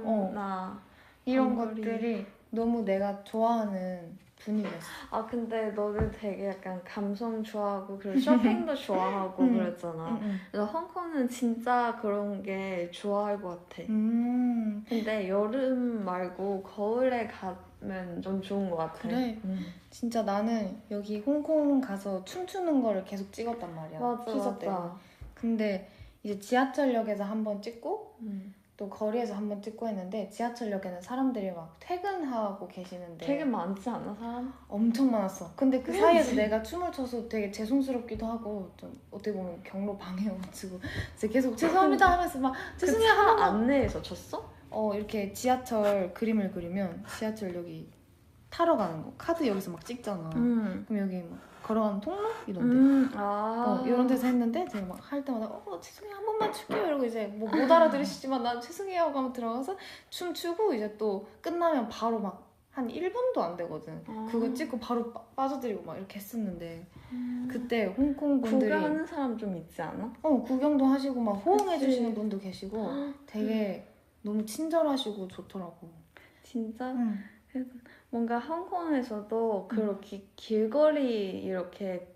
A: 이런
B: 밤거리.
A: 것들이 너무 내가 좋아하는 분위기였어.
B: 근데 너는 되게 약간 감성 좋아하고 그리고 쇼핑도 좋아하고 그랬잖아. 그래서 홍콩은 진짜 그런 게 좋아할 것 같아. 근데 여름 말고 거울에 가면 좀 좋은 것 같아.
A: 그래. 진짜 나는 여기 홍콩 가서 춤추는 거를 계속 찍었단 말이야.
B: 맞아.
A: 때문에. 근데 이제 지하철역에서 한번 찍고 또 거리에서 한번 찍고 했는데 지하철역에는 사람들이 막 퇴근하고 계시는데
B: 되게 많지 않아 사람?
A: 엄청 많았어. 근데 그 사이에서 내가 춤을 춰서 되게 죄송스럽기도 하고 좀 어떻게 보면 경로 방해여가지고 그래서 계속 죄송합니다 하면서 막 죄송해요 하고
B: 안내에서 쳤어?
A: 이렇게 지하철 그림을 그리면 지하철역이 타러 가는 거 카드 여기서 막 찍잖아. 그럼 여기 막 걸어가는 통로 이런데 이런 데서 했는데 제가 막 할 때마다 죄송해요 한 번만 출게요 이러고 이제 뭐 못 알아들으시지만 난 죄송해요 하고 한번 들어가서 춤추고 이제 또 끝나면 바로 막 한 1분도 안 되거든. 그거 찍고 바로 빠져들이고 막 이렇게 했었는데 그때 홍콩 분들이
B: 구경하는 사람 좀 있지 않아?
A: 구경도 하시고 막 호응해 주시는 분도 계시고 되게 너무 친절하시고 좋더라고.
B: 진짜
A: 응.
B: 뭔가 홍콩에서도 그렇게 길거리 이렇게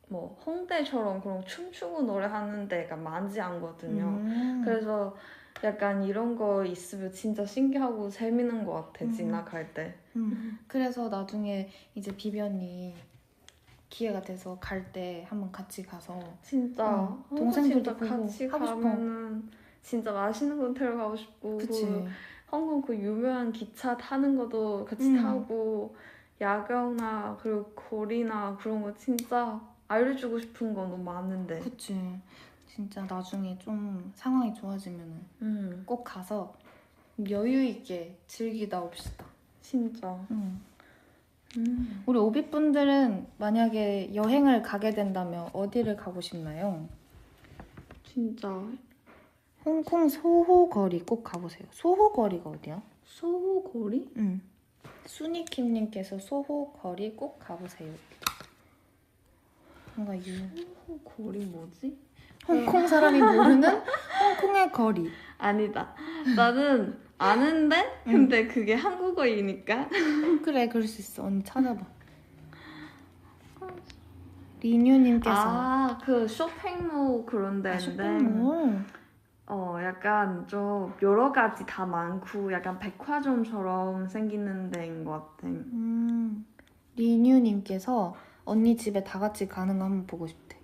B: 뭐 홍대처럼 그런 춤추고 노래하는 데가 많지 않거든요. 그래서 약간 이런 거 있으면 진짜 신기하고 재밌는 것 같아, 지나갈 때.
A: 그래서 나중에 이제 비비 언니 기회가 돼서 갈 때 한번 같이 가서
B: 진짜
A: 응. 동생들도
B: 진짜
A: 보고
B: 같이
A: 하고 싶어.
B: 가면은 진짜 맛있는 거 데려가고 싶고
A: 그치.
B: 그 홍콩 그 유명한 기차 타는 것도 같이 타고 야경이나 그리고 거리나 그런 거 진짜 알려주고 싶은 거 너무 많은데.
A: 그치. 진짜 나중에 좀 상황이 좋아지면은 꼭 가서 여유 있게 즐기다 옵시다.
B: 진짜.
A: 우리 오비분들은 만약에 여행을 가게 된다면 어디를 가고 싶나요?
B: 진짜.
A: 홍콩 소호 거리 꼭 가보세요. 소호 거리가 어디야?
B: 소호 거리?
A: 응. 수니킴님께서 소호 거리 꼭 가보세요. 뭔가
B: 소호 거리 뭐지?
A: 홍콩 사람이 모르는 홍콩의 거리.
B: 아니다. 나는 아는데 근데 그게 한국어이니까.
A: 그래, 그럴 수 있어. 언니 찾아봐. 리뉴님께서
B: 그 쇼핑몰 그런 데인데.
A: 쇼핑몰.
B: 약간 좀 여러 가지 다 많고 약간 백화점처럼 생기는 데인 것 같아.
A: 리뉴님께서 언니 집에 다 같이 가는 거 한번 보고 싶대.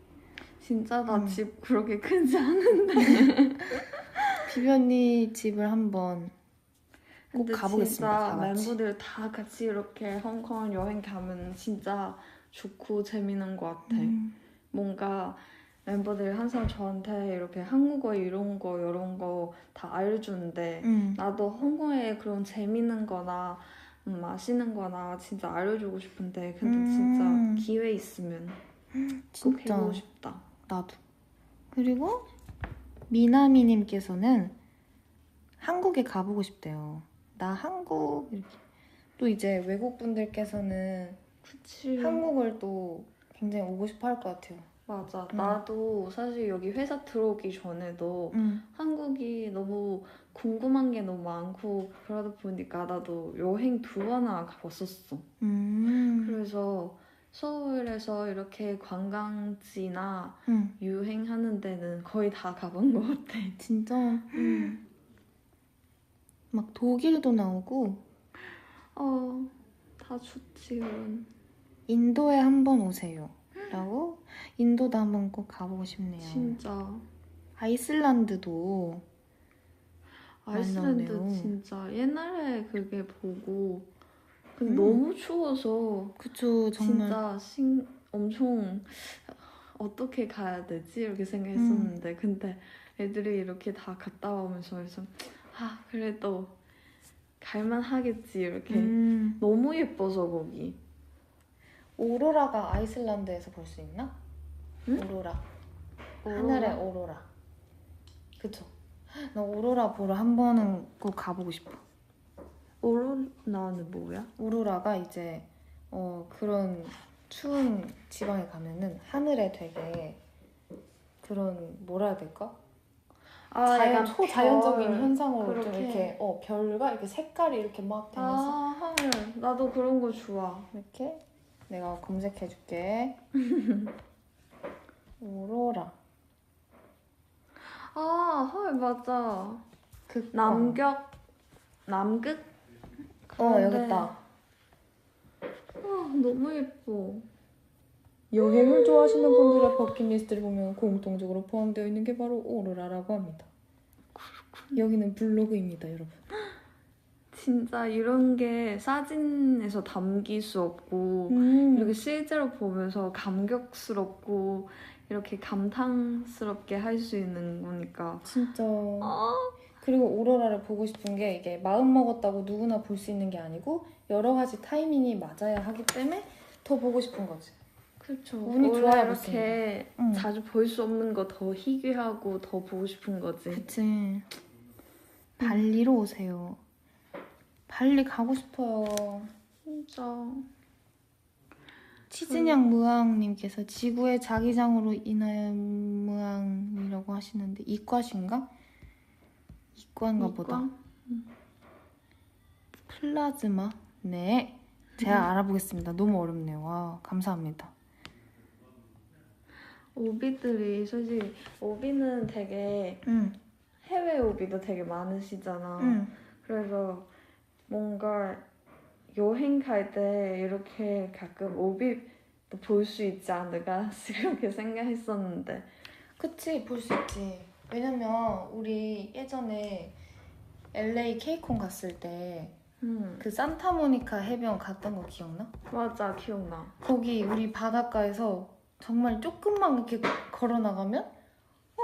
B: 진짜 나 집 그렇게 크지 않은데.
A: 비비 언니 집을 한번 꼭 가보겠습니다. 다
B: 진짜
A: 같이.
B: 멤버들 다 같이 이렇게 홍콩 여행 가면 진짜 좋고 재밌는 것 같아. 뭔가 멤버들이 항상 저한테 이렇게 한국어 이런 거 다 알려주는데 나도 홍콩에 그런 재밌는 거나 맛있는 거나 진짜 알려주고 싶은데 근데 진짜 기회 있으면 꼭
A: 진짜.
B: 해보고 싶다.
A: 나도. 그리고 미나미님께서는 한국에 가보고 싶대요. 나 한국 이렇게. 또 이제 외국 분들께서는
B: 그치.
A: 한국을 또 굉장히 오고 싶어 할 것 같아요.
B: 맞아. 나도 사실 여기 회사 들어오기 전에도 한국이 너무 궁금한 게 너무 많고 그러다 보니까 나도 여행 2번이나 가봤었어. 그래서 서울에서 이렇게 관광지나 유행하는 데는 거의 다 가본 것 같아.
A: 진짜? 막 독일도 나오고
B: 다 좋지. 그런.
A: 인도에 한번 오세요. 라고 인도도 한번 꼭 가보고 싶네요.
B: 진짜.
A: 아이슬란드도
B: 아이슬란드
A: 나오네요.
B: 진짜 옛날에 그게 보고 근데 너무 추워서
A: 그쵸, 정말.
B: 진짜 엄청 어떻게 가야 되지? 이렇게 생각했었는데 근데 애들이 이렇게 다 갔다 오면서 그래서 그래도 갈만 하겠지 이렇게 너무 예뻐서 거기.
A: 오로라가 아이슬란드에서 볼 수 있나? 오로라. 하늘의 오로라. 그쵸? 나 오로라 보러 한 번은 꼭 가보고 싶어.
B: 오로라는 뭐야?
A: 오로라가 이제 그런 추운 지방에 가면은 하늘에 되게 그런 뭐라 해야 될까?
B: 약간
A: 초자연적인
B: 별,
A: 현상으로 좀
B: 그렇게.
A: 이렇게 별과 이렇게 색깔이 이렇게 막 되면서
B: 헐. 나도 그런 거 좋아.
A: 이렇게 내가 검색해줄게. 오로라.
B: 헐 맞아.
A: 극광.
B: 남극?
A: 여기 있다.
B: 너무 예뻐.
A: 여행을 좋아하시는 분들의 버킷리스트를 보면 공통적으로 포함되어 있는 게 바로 오로라라고 합니다. 여기는 블로그입니다, 여러분.
B: 진짜 이런 게 사진에서 담길 수 없고 이렇게 실제로 보면서 감격스럽고 이렇게 감탄스럽게 할 수 있는 거니까
A: 진짜. 그리고 오로라를 보고 싶은 게 이게 마음 먹었다고 누구나 볼 수 있는 게 아니고 여러 가지 타이밍이 맞아야 하기 때문에 더 보고 싶은 거지.
B: 그렇죠.
A: 운이
B: 원래
A: 좋아야
B: 이렇게 자주 볼 수 없는 거 더 희귀하고 더 보고 싶은 거지.
A: 그치. 발리로 오세요. 발리 가고 싶어요.
B: 진짜.
A: 치즈냥 무앙님께서 지구의 자기장으로 인하여 무앙이라고 하시는데 이과신가? 이과인가 보다.
B: 이과?
A: 플라즈마? 네. 제가 알아보겠습니다. 너무 어렵네요. 와, 감사합니다.
B: 오비들이 솔직히 오비는 되게
A: 응,
B: 해외 오비도 되게 많으시잖아.
A: 응.
B: 그래서 뭔가 여행 갈 때 이렇게 가끔 오비도 볼 수 있지 않을까 그렇게 생각했었는데.
A: 그치, 볼 수 있지. 왜냐면 우리 예전에 LA 케이콘 갔을 때 그 산타모니카 해변 갔던 거 기억나?
B: 맞아, 기억나.
A: 거기 우리 바닷가에서 정말 조금만 이렇게 걸어 나가면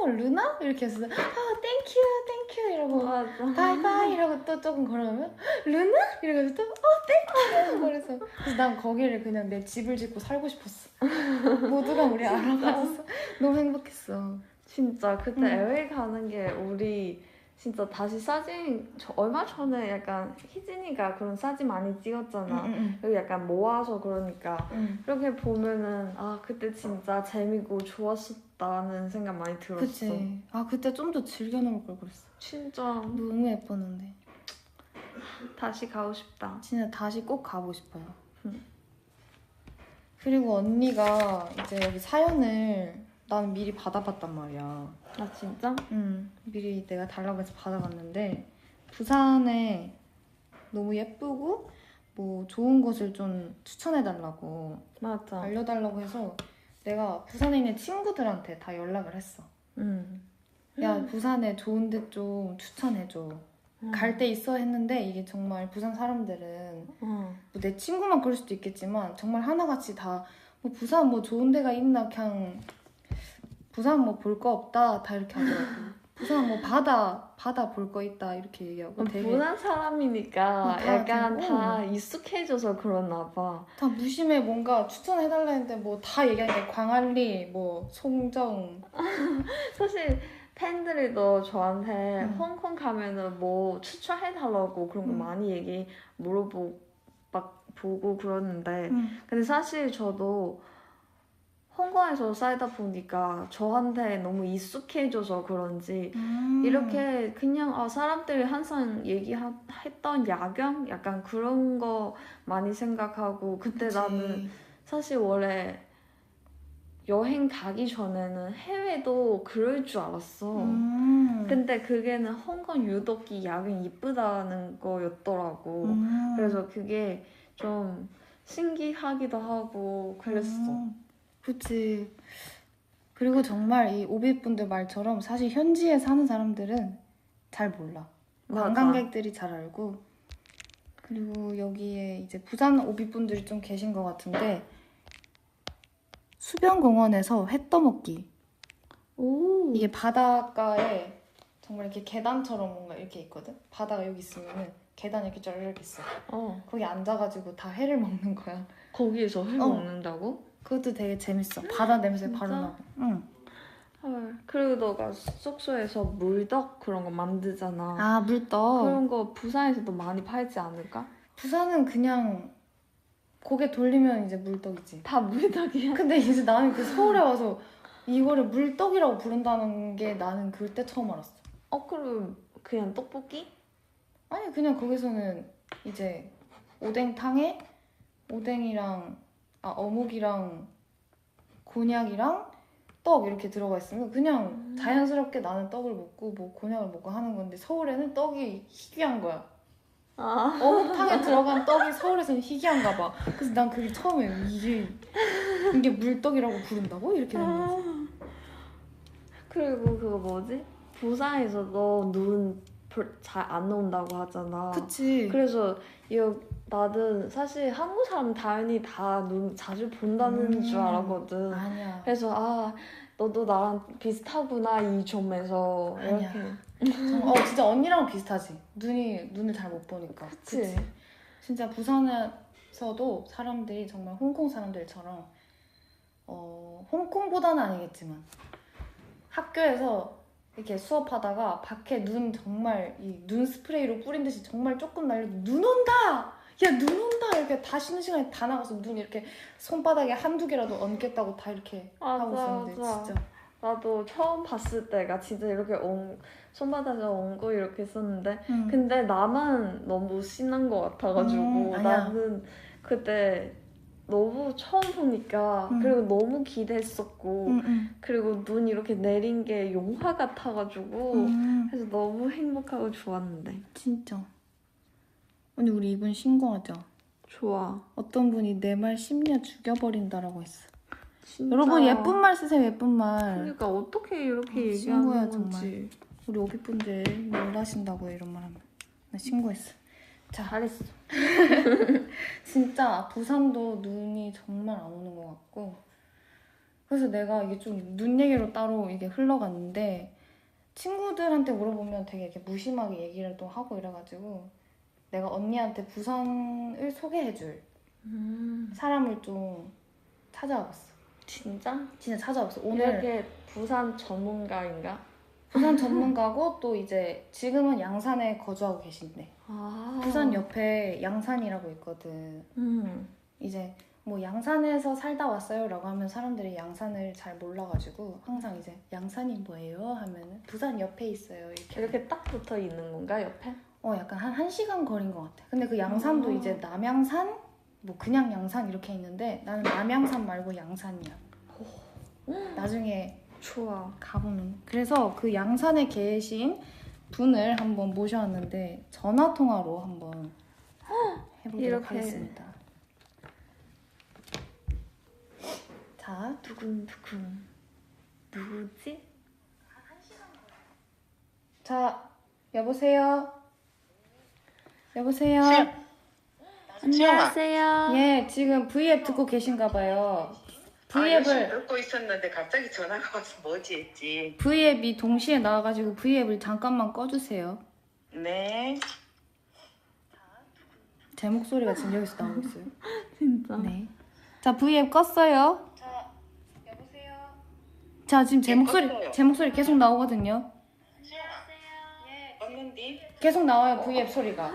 A: 루나? 이렇게 해서 땡큐 이러고
B: 맞아.
A: 바이바이 이러고 또 조금 걸어가면 루나? 이러면서 또 땡큐 그래서 난 거기를 그냥 내 집을 짓고 살고 싶었어. 모두가 우리 알아봐줘서 너무 행복했어.
B: 진짜 그때
A: 응.
B: LA 가는 게 우리 진짜 다시 사진 얼마 전에 약간 희진이가 그런 사진 많이 찍었잖아.
A: 응.
B: 여기 약간 모아서 그러니까
A: 응.
B: 이렇게 보면은 아 그때 진짜 재미고 좋았었다는 생각 많이 들었어.
A: 그치. 아 그때 좀 더 즐겨놓을 걸 그랬어.
B: 진짜
A: 너무 예뻤는데.
B: 다시 가고 싶다.
A: 진짜 다시 꼭 가고 싶어요.
B: 응.
A: 그리고 언니가 이제 여기 사연을 나는 미리 받아봤단 말이야.
B: 아 진짜?
A: 응. 미리 내가 달라고 해서 받아봤는데 부산에 너무 예쁘고 뭐 좋은 곳을 좀 추천해달라고
B: 맞아.
A: 알려달라고 해서 내가 부산에 있는 친구들한테 다 연락을 했어.
B: 응.
A: 야 부산에 좋은 데 좀 추천해줘. 갈 때 있어 했는데 이게 정말 부산 사람들은 뭐 내 친구만 그럴 수도 있겠지만 정말 하나같이 다 뭐 부산 뭐 좋은 데가 있나 그냥 부산 뭐 볼 거 없다 다 이렇게 하더라고. 부산 뭐 바다 볼 거 있다 이렇게 얘기하고 되게
B: 부산 사람이니까
A: 다
B: 약간
A: 되게,
B: 다 익숙해져서 그러나 봐.
A: 다 무심해 뭔가 추천해달라 했는데 뭐 다 얘기하니까 광안리 뭐 송정
B: 사실 팬들이 도 저한테
A: 응.
B: 홍콩 가면은 뭐 추천해달라고 그런 거
A: 응.
B: 많이 막 보고 그러는데
A: 응.
B: 근데 사실 저도 홍콩에서 살다 보니까 저한테 너무 익숙해져서 그런지 이렇게 그냥 사람들이 항상 얘기했던 야경? 약간 그런 거 많이 생각하고 그때
A: 그치.
B: 나는 사실 원래 여행 가기 전에는 해외도 그럴 줄 알았어. 근데 그게는 홍콩 유독이 야경 이쁘다는 거였더라고. 그래서 그게 좀 신기하기도 하고 그랬어.
A: 그치. 그리고 정말 이 오비분들 말처럼 사실 현지에 사는 사람들은 잘 몰라.
B: 맞아.
A: 관광객들이 잘 알고. 그리고 여기에 이제 부산 오비분들이 좀 계신 것 같은데 수변공원에서 회 떠먹기.
B: 오.
A: 이게 바닷가에 정말 이렇게 계단처럼 뭔가 이렇게 있거든. 바다가 여기 있으면은 계단 이렇게 쫙 있어. 거기 앉아가지고 다 회를 먹는 거야.
B: 거기에서 회 먹는다고?
A: 그것도 되게 재밌어. 바다 냄새 바로
B: 진짜?
A: 나고. 응.
B: 헐. 그리고 너가 숙소에서 물떡 그런 거 만들잖아.
A: 아 물떡.
B: 그런 거 부산에서도 많이 팔지 않을까?
A: 부산은 그냥 고개 돌리면 이제 물떡이지.
B: 다 물떡이야.
A: 근데 이제 나는 그 서울에 와서 이거를 물떡이라고 부른다는 게 나는 그때 처음 알았어.
B: 그럼 그냥 떡볶이?
A: 아니 그냥 거기서는 이제 오뎅탕에 오뎅이랑 어묵이랑 곤약이랑 떡 이렇게 들어가 있으면 그냥 자연스럽게 나는 떡을 먹고 뭐 곤약을 먹고 하는 건데 서울에는 떡이 희귀한 거야. 어묵탕에 들어간 떡이 서울에서는 희귀한가 봐. 그래서 난 그게 처음에 이게 물떡이라고 부른다고? 이렇게 된 거지.
B: 그리고 그거 뭐지? 부산에서도 눈 잘 안 온다고 하잖아.
A: 그치.
B: 그래서 나는 사실 한국 사람 당연히 다 눈 자주 본다는 줄 알았거든.
A: 아니야.
B: 그래서 너도 나랑 비슷하구나 이 점에서
A: 아니야.
B: 이렇게.
A: 진짜 언니랑 비슷하지. 눈을 잘 못 보니까.
B: 그치?
A: 진짜 부산에서도 사람들이 정말 홍콩 사람들처럼 홍콩보다는 아니겠지만 학교에서 이렇게 수업하다가 밖에 정말 이 눈 스프레이로 뿌린 듯이 정말 조금 날려도 눈 온다! 야 눈 온다! 이렇게 다 쉬는 시간에 다 나가서 눈 이렇게 손바닥에 한두 개라도 얹겠다고 다 이렇게 하고 있었는데
B: 맞아.
A: 진짜
B: 나도 처음 봤을 때가 진짜 이렇게 손바닥에 얹고 이렇게 썼는데 근데 나만 너무 신난 것 같아가지고
A: 아니야.
B: 나는 그때 너무 처음 보니까 그리고 너무 기대했었고 그리고 눈 이렇게 내린 게 영화 같아가지고 그래서 너무 행복하고 좋았는데
A: 진짜. 언니 우리 이분 신고하자.
B: 좋아.
A: 어떤 분이 내 말 심리에 죽여버린다라고 했어.
B: 진짜.
A: 여러분 예쁜 말 쓰세요. 예쁜 말.
B: 그러니까 어떻게 이렇게
A: 신고야,
B: 얘기하는 건지.
A: 정말. 우리 오비분들 놀라신다고요 이런 말 하면. 나 신고했어. 자,
B: 잘했어.
A: 진짜 부산도 눈이 정말 안 오는 것 같고 그래서 내가 이게 좀 눈 얘기로 따로 이게 흘러갔는데 친구들한테 물어보면 되게 이렇게 무심하게 얘기를 또 하고 이래가지고 내가 언니한테 부산을 소개해줄 사람을 좀 찾아와봤어.
B: 진짜?
A: 진짜 찾아왔어. 오늘
B: 이렇게 부산 전문가인가?
A: 부산 전문가고 또 이제 지금은 양산에 거주하고 계신데
B: 아.
A: 부산 옆에 양산이라고 있거든. 이제 뭐 양산에서 살다 왔어요 라고 하면 사람들이 양산을 잘 몰라가지고 항상 이제 양산이 뭐예요 하면은 부산 옆에 있어요
B: 이렇게 딱 붙어 있는 건가 옆에?
A: 약간 한 1시간 거리인 것 같아. 근데 그 양산도 이제 남양산 뭐 그냥 양산 이렇게 있는데 나는 남양산 말고 양산이야. 나중에
B: 좋아.
A: 가보면. 그래서 그 양산에 계신 분을 한번 모셔왔는데 전화 통화로 한번 해보도록
B: 이렇게.
A: 하겠습니다. 자,
B: 두근두근. 누구지?
A: 자, 여보세요. 여보세요.
B: 안녕하세요.
A: 예, 지금 V앱 듣고 계신가 봐요.
C: 열심히 듣고 있었는데 갑자기 전화가 와서 뭐지 했지.
A: V앱이 동시에 나와가지고 V앱을 잠깐만 꺼주세요.
C: 네.
A: 제 목소리가 지금 여기서 나오고 있어요.
B: 진짜.
A: 네. 자, V앱 껐어요.
C: 자, 여보세요.
A: 자, 지금 제
C: 네,
A: 목소리
C: 껐어요.
A: 제 목소리 계속 나오거든요.
C: 껐는디?
A: 계속 나와요, V앱 소리가.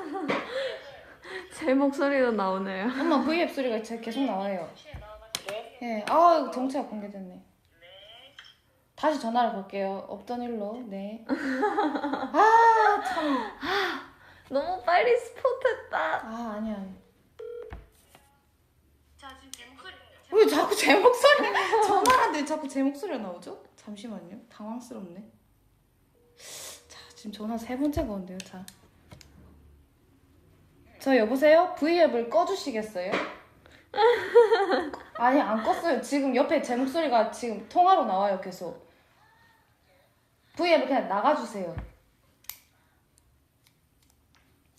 B: 제 목소리도 나오네요.
A: 엄마, V앱 소리가 계속 나와요.
C: 그래?
A: 예. 정체가 공개됐네. 다시 전화를 걸게요. 없던 일로. 네. 아, 참.
B: 너무 빨리 스포트했다.
A: 아니야. 왜 자꾸 제 목소리 전화하는데 자꾸 제 목소리가 나오죠? 잠시만요. 당황스럽네. 자, 지금 전화 3번째가 온대요. 자. 저 여보세요? V앱을 꺼주시겠어요? 아니, 안 껐어요. 지금 옆에 제 목소리가 지금 통화로 나와요, 계속. V앱을 그냥 나가주세요.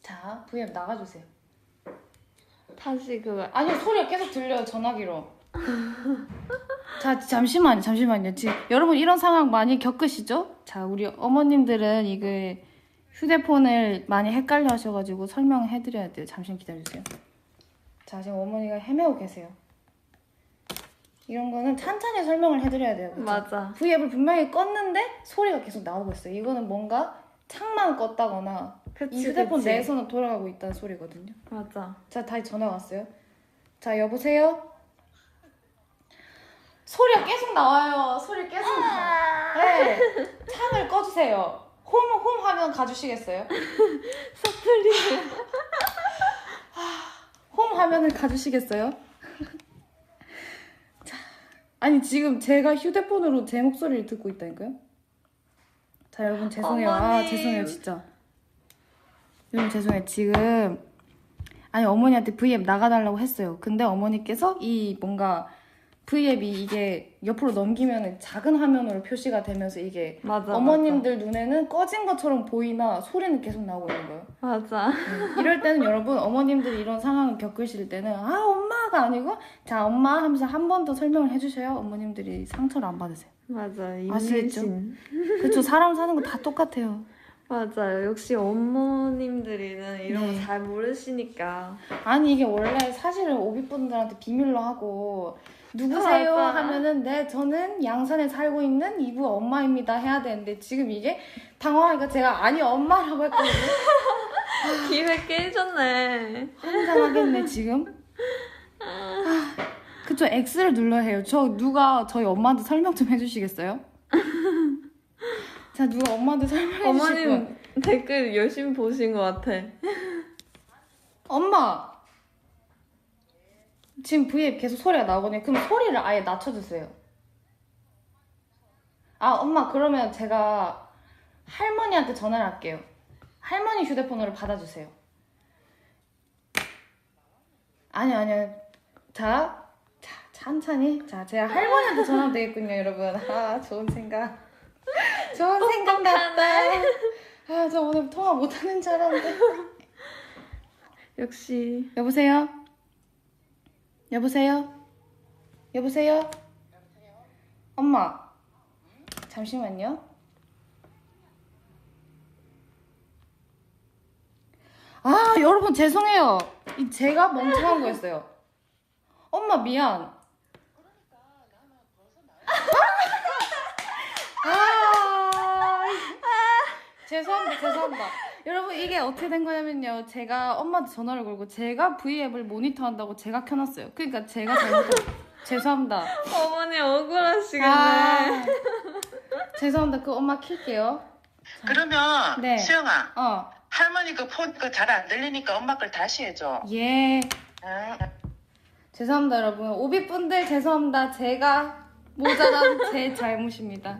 A: 자, V앱 나가주세요.
B: 다시 그거.
A: 아니요, 소리가 계속 들려요, 전화기로. 자, 잠시만요. 지금 여러분 이런 상황 많이 겪으시죠? 자, 우리 어머님들은 이게 휴대폰을 많이 헷갈려 하셔가지고 설명해드려야 돼요. 잠시만 기다려주세요. 자, 지금 어머니가 헤매고 계세요. 이런 거는 찬찬히 설명을 해드려야 돼요. 그쵸?
B: 맞아.
A: V앱을 분명히 껐는데 소리가 계속 나오고 있어요. 이거는 뭔가 창만 껐다거나
B: 그치,
A: 이 휴대폰
B: 그치.
A: 내에서는 돌아가고 있다는 소리거든요.
B: 맞아.
A: 자, 다시 전화 왔어요. 자, 여보세요? 소리가 계속 나와요. 소리 계속 나와요. 네. 창을 꺼주세요. 홈 화면 가주시겠어요?
B: 서툴리.
A: 홈 화면을 가주시겠어요? 자, 아니 지금 제가 휴대폰으로 제 목소리를 듣고 있다니까요? 자, 여러분 죄송해요.
B: 어머님.
A: 죄송해요 진짜. 여러분 죄송해요. 지금 아니 어머니한테 V앱 나가달라고 했어요. 근데 어머니께서 이 뭔가 V앱이 이게 옆으로 넘기면 작은 화면으로 표시가 되면서 이게
B: 맞아.
A: 어머님들 눈에는 꺼진 것처럼 보이나 소리는 계속 나오고 있는 거예요.
B: 맞아.
A: 이럴 때는 여러분 어머님들이 이런 상황을 겪으실 때는 엄마가 아니고 자 엄마 하면서 한 번 더 설명을 해주셔야 어머님들이 상처를 안 받으세요.
B: 맞아.
A: 아시겠죠?
B: 임신.
A: 그렇죠. 사람 사는 거 다 똑같아요.
B: 맞아요. 역시 어머님들이는 이런
A: 네.
B: 거 잘 모르시니까.
A: 아니 이게 원래 사실은 오비분들한테 비밀로 하고 누구세요?
B: 맞아.
A: 하면은 네 저는 양산에 살고 있는 이브 엄마입니다 해야 되는데 지금 이게 당황하니까 제가 아니 엄마라고 했거든요.
B: 기회 깨졌네.
A: 환장하겠네 지금. 그쵸 X를 눌러야 해요. 누가 저희 엄마한테 설명 좀 해주시겠어요? 자, 누가 엄마한테 설명해 주실 분.
B: 어머님 댓글 열심히 보신 것 같아.
A: 엄마! 지금 V앱 계속 소리가 나오거든요. 그럼 소리를 아예 낮춰주세요. 아, 엄마, 그러면 제가 할머니한테 전화를 할게요. 할머니 휴대폰으로 받아주세요. 아니요. 자, 천천히. 자, 제가 할머니한테 전화하면 되겠군요, 여러분. 아, 좋은 생각. 좋은 생각 났다. 아, 저 오늘 통화 못하는 줄 알았는데.
B: 역시.
A: 여보세요? 엄마, 잠시만요. 아, 여러분 죄송해요. 제가 멍청한 거였어요. 엄마 미안. 죄송합니다. 여러분 이게 어떻게 된 거냐면요. 제가 엄마한테 전화를 걸고 제가 V앱을 모니터한다고 제가 켜놨어요. 그러니까 제가 죄송합니다.
B: 어머니 억울하시겠네.
A: 죄송합니다. 그 엄마 킬게요.
C: 그러면
A: 네.
C: 수영아, 할머니 그 폰 잘 안 들리니까 엄마 걸 다시 해줘.
A: 예.
C: 응.
A: 죄송합니다 여러분. 오비분들 죄송합니다. 제가 모자란 제 잘못입니다.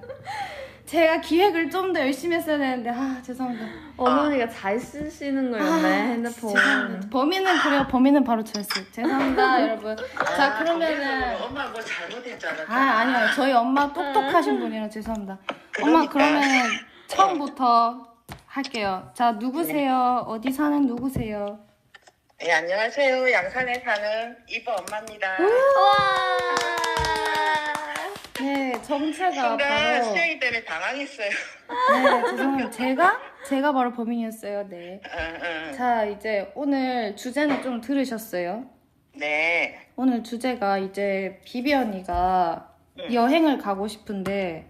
A: 제가 기획을 좀 더 열심히 했어야 되는데 죄송합니다.
B: 어머니가 잘 쓰시는 거였네, 핸드폰.
A: 죄송합니다. 범인은 바로 저였어요. 죄송합니다 여러분. 자 그러면은
C: 엄마 뭐 잘못한 줄 알았다.
A: 아니요. 저희 엄마 똑똑하신 분이라 죄송합니다. 엄마
C: 그러니까.
A: 그러면은 처음부터 할게요. 자 누구세요? 어디 사는 누구세요?
C: 네, 안녕하세요. 양산에 사는 이보 엄마입니다.
A: 네 정체가
C: 순간
A: 바로
C: 수영이 때문에 당황했어요.
A: 네 죄송합니다. 제가 바로 범인이었어요. 네.
C: 응.
A: 자 이제 오늘 주제는 좀 들으셨어요?
C: 네.
A: 오늘 주제가 이제 비비 언니가
C: 응.
A: 여행을 가고 싶은데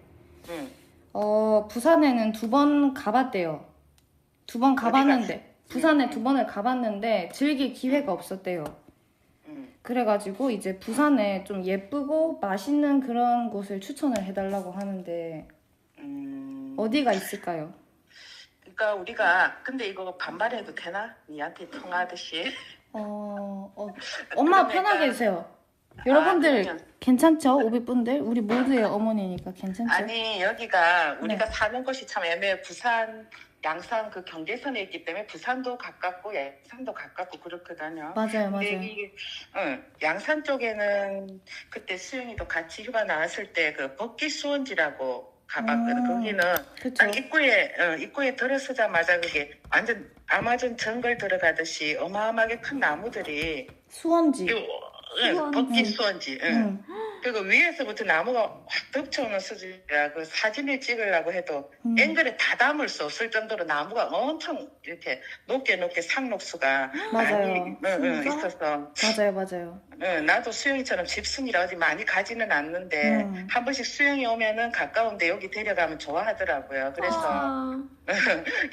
C: 응.
A: 부산에는 2번 가봤대요. 2번 가봤는데
C: 갔어?
A: 부산에 2번을 가봤는데 즐길 기회가 없었대요.
C: 응.
A: 그래가지고 이제 부산에 좀 예쁘고 맛있는 그런 곳을 추천을 해달라고 하는데 어디가 있을까요?
C: 그러니까 우리가 근데 이거 반발해도 되나? 니한테 통화하듯이.
A: 엄마
C: 그러니까-
A: 편하게 해주세요. 여러분들
C: 그러면-
A: 괜찮죠? 오비분들 우리 모두의 어머니니까 괜찮죠?
C: 아니 여기가 우리가
A: 네.
C: 사는 곳이 참 애매해. 부산 양산 그 경계선에 있기 때문에 부산도 가깝고 양산도 가깝고 그렇거든요.
A: 맞아요.
C: 근데 이게 양산 쪽에는 그때 수영이도 같이 휴가 나왔을 때 그 법기 수원지라고 가봤거든. 거기는
A: 그쵸.
C: 딱 입구에 들어서자마자 그게 완전 아마존 정글 들어가듯이 어마어마하게 큰 나무들이
A: 수원지.
C: 법기 수원지.
A: 응.
C: 그리고 위에서부터 나무가 확 덮쳐오는 수준이라 그 사진을 찍으려고 해도
A: 음.
C: 앵글에 다 담을 수 없을 정도로 나무가 엄청 이렇게 높게 상록수가
A: 맞아요.
C: 많이 있어서
A: 맞아요.
C: 나도 수영이처럼 집순이라 어디 많이 가지는 않는데 한 번씩 수영이 오면은 가까운데 여기 데려가면 좋아하더라고요. 그래서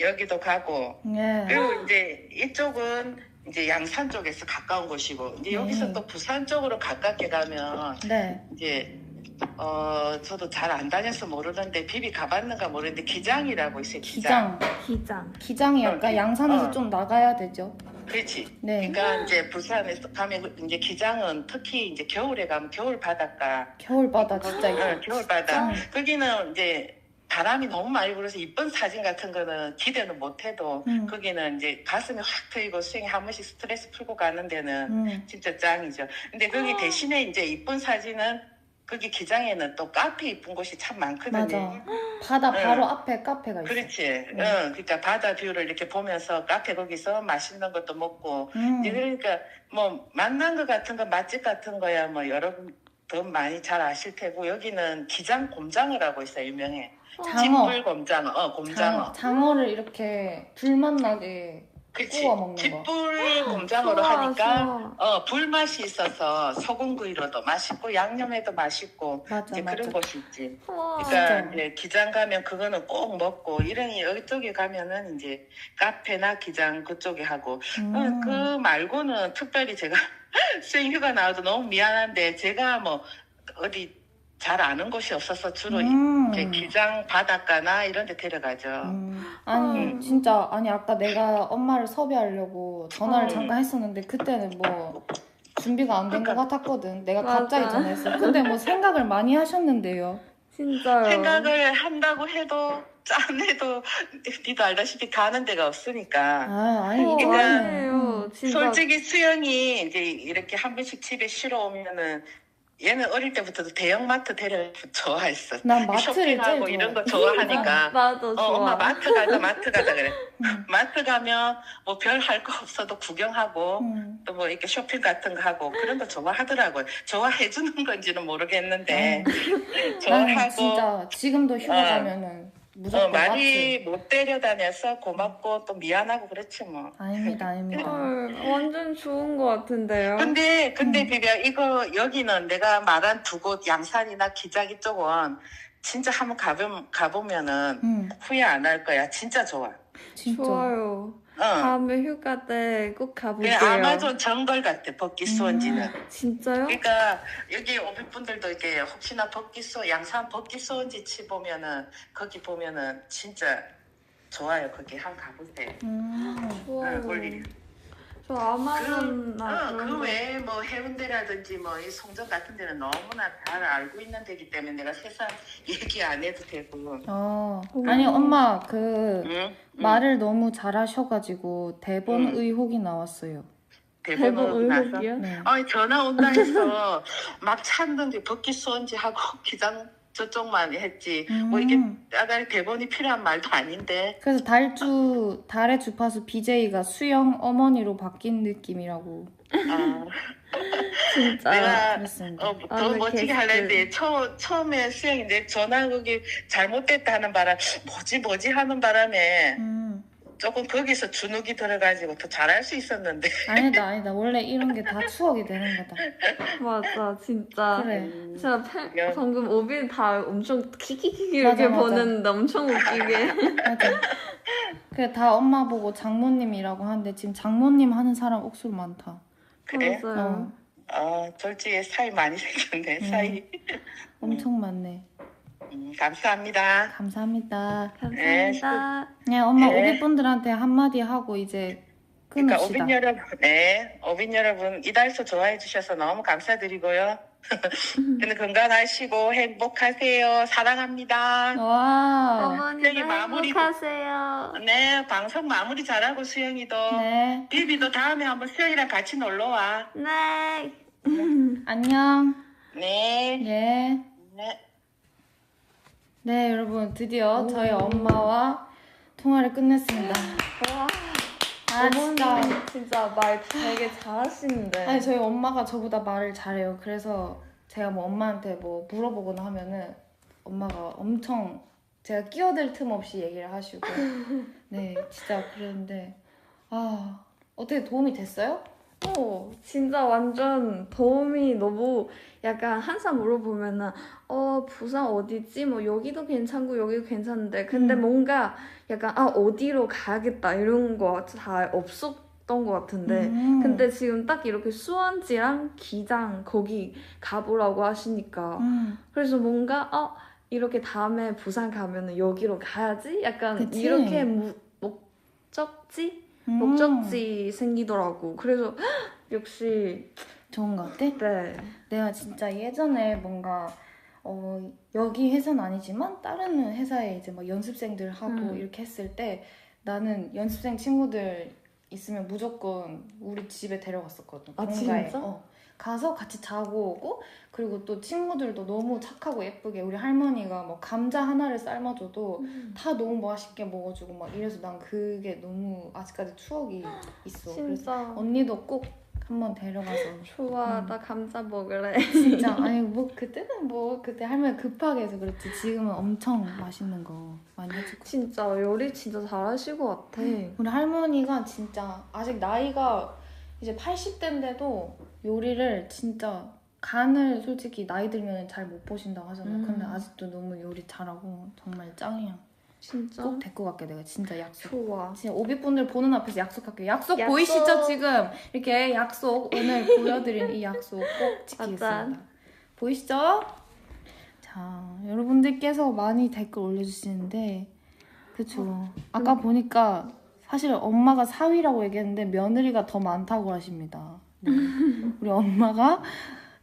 C: 여기도 가고
A: 네.
C: 그리고 이제 이쪽은 이제 양산 쪽에서 가까운 곳이고 이제 여기서 또 부산 쪽으로 가깝게 가면
A: 네.
C: 이제 저도 잘 안 다녀서 모르는데 비비 가봤는가 모르는데 기장이라고 있어요.
A: 기장이 약간 양산에서 좀 나가야 되죠.
C: 그렇지.
A: 네.
C: 그러니까 이제 부산에서 가면 이제 기장은 특히 이제 겨울에 가면 겨울 바닷가.
A: 겨울바다 진짜
C: 겨울 바다.
A: 짱.
C: 거기는 이제 바람이 너무 많이 불어서 이쁜 사진 같은 거는 기대는 못해도 거기는 이제 가슴이 확 트이고 수영이 한 번씩 스트레스 풀고 가는 데는 진짜 짱이죠. 근데 거기 대신에 이제 이쁜 사진은 거기 기장에는 또 카페 이쁜 곳이 참 많거든요.
A: 맞아. 바다 바로 앞에 카페가 있어.
C: 그렇지. 그러니까 바다 뷰를 이렇게 보면서 카페 거기서 맛있는 것도 먹고. 이제 그러니까 뭐 만난 거 같은 거 맛집 같은 거야 뭐 여러분 더 많이 잘 아실 테고 여기는 기장 곰장어라고 있어요. 유명해.
A: 장어.
C: 찐불 곰장어. 곰장어.
A: 장어를 이렇게 불맛 나게
C: 그치.
A: 구워 먹는 거.
C: 짓불 곰장어로 하니까 불맛이 있어서 소금구이로도 맛있고 양념에도 맛있고
A: 맞아,
C: 이제 그런
A: 맞아.
C: 곳이 있지.
A: 진짜.
C: 그러니까 이제 기장 가면 그거는 꼭 먹고 이런 여기쪽에 가면은 이제 카페나 기장 그쪽에 하고 그 말고는 특별히 제가 수행휴가 나와도 너무 미안한데 제가 뭐 어디 잘 아는 곳이 없어서 주로 이제
A: 음.
C: 기장 바닷가나 이런 데 데려가죠.
A: 아니 진짜 아니 아까 내가 엄마를 섭외하려고 전화를 잠깐 했었는데 그때는 뭐 준비가 안 된 것 같았거든. 내가 갑자기
B: 맞아.
A: 전화했어. 근데 뭐 생각을 많이 하셨는데요.
B: 진짜요.
C: 생각을 한다고 해도 짠해도 니도 알다시피 가는 데가 없으니까.
A: 아니
C: 그러니까
B: 아니에요. 진짜.
C: 솔직히 수영이 이제 이렇게 한 번씩 집에 쉬러 오면은 얘는 어릴 때부터도 대형마트 데려 좋아했어.
A: 난 마트를 제일
C: 쇼핑하고
A: 좋아해.
C: 이런 거 좋아하니까.
B: 나도 좋아.
C: 엄마 마트 가자 그래. 마트 가면 뭐 별 할 거 없어도 구경하고 또 뭐 이렇게 쇼핑 같은 거 하고 그런 거 좋아하더라고요. 좋아해주는 건지는 모르겠는데
A: 나는
C: 좋아하고
A: 진짜 지금도 휴가 가면은 무조건
C: 많이
A: 마트.
C: 못 데려다녀서 고맙고 또 미안하고 그렇지 뭐.
A: 아닙니다.
B: 헐, 완전 좋은 것 같은데요.
C: 근데 비비야 이거 여기는 내가 말한 두 곳 양산이나 기장이 쪽은 진짜 한번 가보면은 후회 안 할 거야. 진짜 좋아.
A: 진짜.
B: 좋아요.
C: 어.
B: 다음에 휴가 때 꼭 가볼게요.
C: 그냥 아마존 정글 같아 벗기 수원지는.
B: 진짜요?
C: 그러니까 여기 오빛분들도 이게 혹시나 양산 벗기 수원지 치 보면은 거기 보면은 진짜 좋아요. 거기 한 가보세요.
B: 좋아요.
C: 꼴리.
B: 저 아마존나
C: 그 외에 뭐 해운대라든지 뭐 이 송정 같은 데는 너무나 잘 알고 있는 데기 때문에 내가 세상 얘기 안 해도 되고.
A: 아니 엄마 그
C: 응?
A: 말을 너무 잘하셔가지고 대본 의혹이 나왔어요.
C: 대본 나서.
B: 의혹이요?
A: 네.
C: 전화 온다 해서 막 찾는데 벗기 수원지 하고 기장 저쪽만 했지. 뭐 이게 따갈 대본이 필요한 말도 아닌데.
A: 그래서 달의 주파수 BJ가 수영 어머니로 바뀐 느낌이라고
C: 아,
B: 진짜.
C: 내가
A: 그랬습니다.
C: 더 멋지게
B: 게스트.
C: 하려는데 처음에 수영인데 전화 거기 잘못됐다 하는 바람 뭐지 하는 바람에 조금 거기서 주눅이 들어가지고 더 잘할 수 있었는데.
A: 아니다 원래 이런 게 다 추억이 되는 거다.
B: 맞아, 진짜.
A: 그래.
B: 제가
C: 야.
B: 방금 오빈 다 엄청 키키키키
A: 맞아,
B: 이렇게
A: 맞아.
B: 보는데 엄청 웃기게.
A: 맞아. 그래 다 엄마 보고 장모님이라고 하는데 지금 장모님 하는 사람 옥수로 많다.
C: 그래?
B: 맞아요.
C: 솔직히 사이 많이 생겼네. 사이.
A: 엄청 많네.
C: 감사합니다.
A: 감사합니다.
B: 감사합니다.
A: 네 엄마
C: 네.
A: 오비분들한테 한마디 하고 이제
C: 그러니까
A: 끊읍시다.
C: 오빈 여러분 이달소 좋아해 주셔서 너무 감사드리고요. 근데 건강하시고 행복하세요. 사랑합니다.
A: 와.
B: 어머니도
C: 수영이 마무리-
B: 행복하세요.
C: 네, 방송 마무리 잘하고 수영이도.
A: 네.
C: 비비도 다음에 한번 수영이랑 같이 놀러 와.
B: 네.
A: 안녕.
C: 네.
A: 네.
C: 네.
A: 네, 여러분 드디어 저희 엄마와 통화를 끝냈습니다.
B: 와,
A: 진짜.
B: 어머니 진짜 말 되게 잘하시는데.
A: 아니 저희 엄마가 저보다 말을 잘해요. 그래서 제가 뭐 엄마한테 뭐 물어보거나 하면은 엄마가 엄청 제가 끼어들 틈 없이 얘기를 하시고 네 진짜 그랬는데 어떻게 도움이 됐어요?
B: 진짜 완전 도움이 너무 약간 항상 물어보면은 부산 어디지? 뭐 여기도 괜찮고 여기도 괜찮은데 근데 뭔가 약간 어디로 가야겠다 이런 거 잘 없었던 것 같은데 근데 지금 딱 이렇게 수원지랑 기장 거기 가보라고 하시니까 그래서 뭔가 이렇게 다음에 부산 가면은 여기로 가야지? 약간
A: 그치?
B: 이렇게 목적지 생기더라고. 그래서 역시
A: 좋은 것 같아?
B: 네.
A: 내가 진짜 예전에 뭔가 여기 회사는 아니지만 다른 회사에 이제 막 연습생들 하고 이렇게 했을 때 나는 연습생 친구들 있으면 무조건 우리 집에 데려갔었거든. 본가에.
B: 진짜?
A: 가서 같이 자고 오고 그리고 또 친구들도 너무 착하고 예쁘게 우리 할머니가 뭐 감자 하나를 삶아줘도 다 너무 맛있게 먹어주고 막 이래서 난 그게 너무 아직까지 추억이 있어. 그래서
B: 진짜
A: 언니도 꼭 한번 데려가서
B: 좋아. 나 감자 먹을래.
A: 진짜 아니 뭐 그때는 뭐 그때 할머니 급하게 해서 그랬지 지금은 엄청 맛있는 거 많이 해주고
B: 진짜 요리 진짜 잘하실 것 같아.
A: 우리 할머니가 진짜 아직 나이가 이제 80대인데도 요리를 진짜 간을 솔직히 나이 들면 잘 못 보신다고 하잖아요. 근데 아직도 너무 요리 잘하고 정말 짱이야.
B: 진짜
A: 꼭 데리고 갈게 내가 진짜 약속.
B: 좋아.
A: 진짜 오비분들 보는 앞에서 약속할게요. 약속
B: 약속.
A: 보이시죠 지금? 이렇게 약속 오늘 보여드린 이 약속 꼭 지키겠습니다.
B: 맞아.
A: 보이시죠? 자, 여러분들께서 많이 댓글 올려주시는데 그쵸. 아까 보니까 사실 엄마가 4위라고 얘기했는데 며느리가 더 많다고 하십니다. 네. 우리 엄마가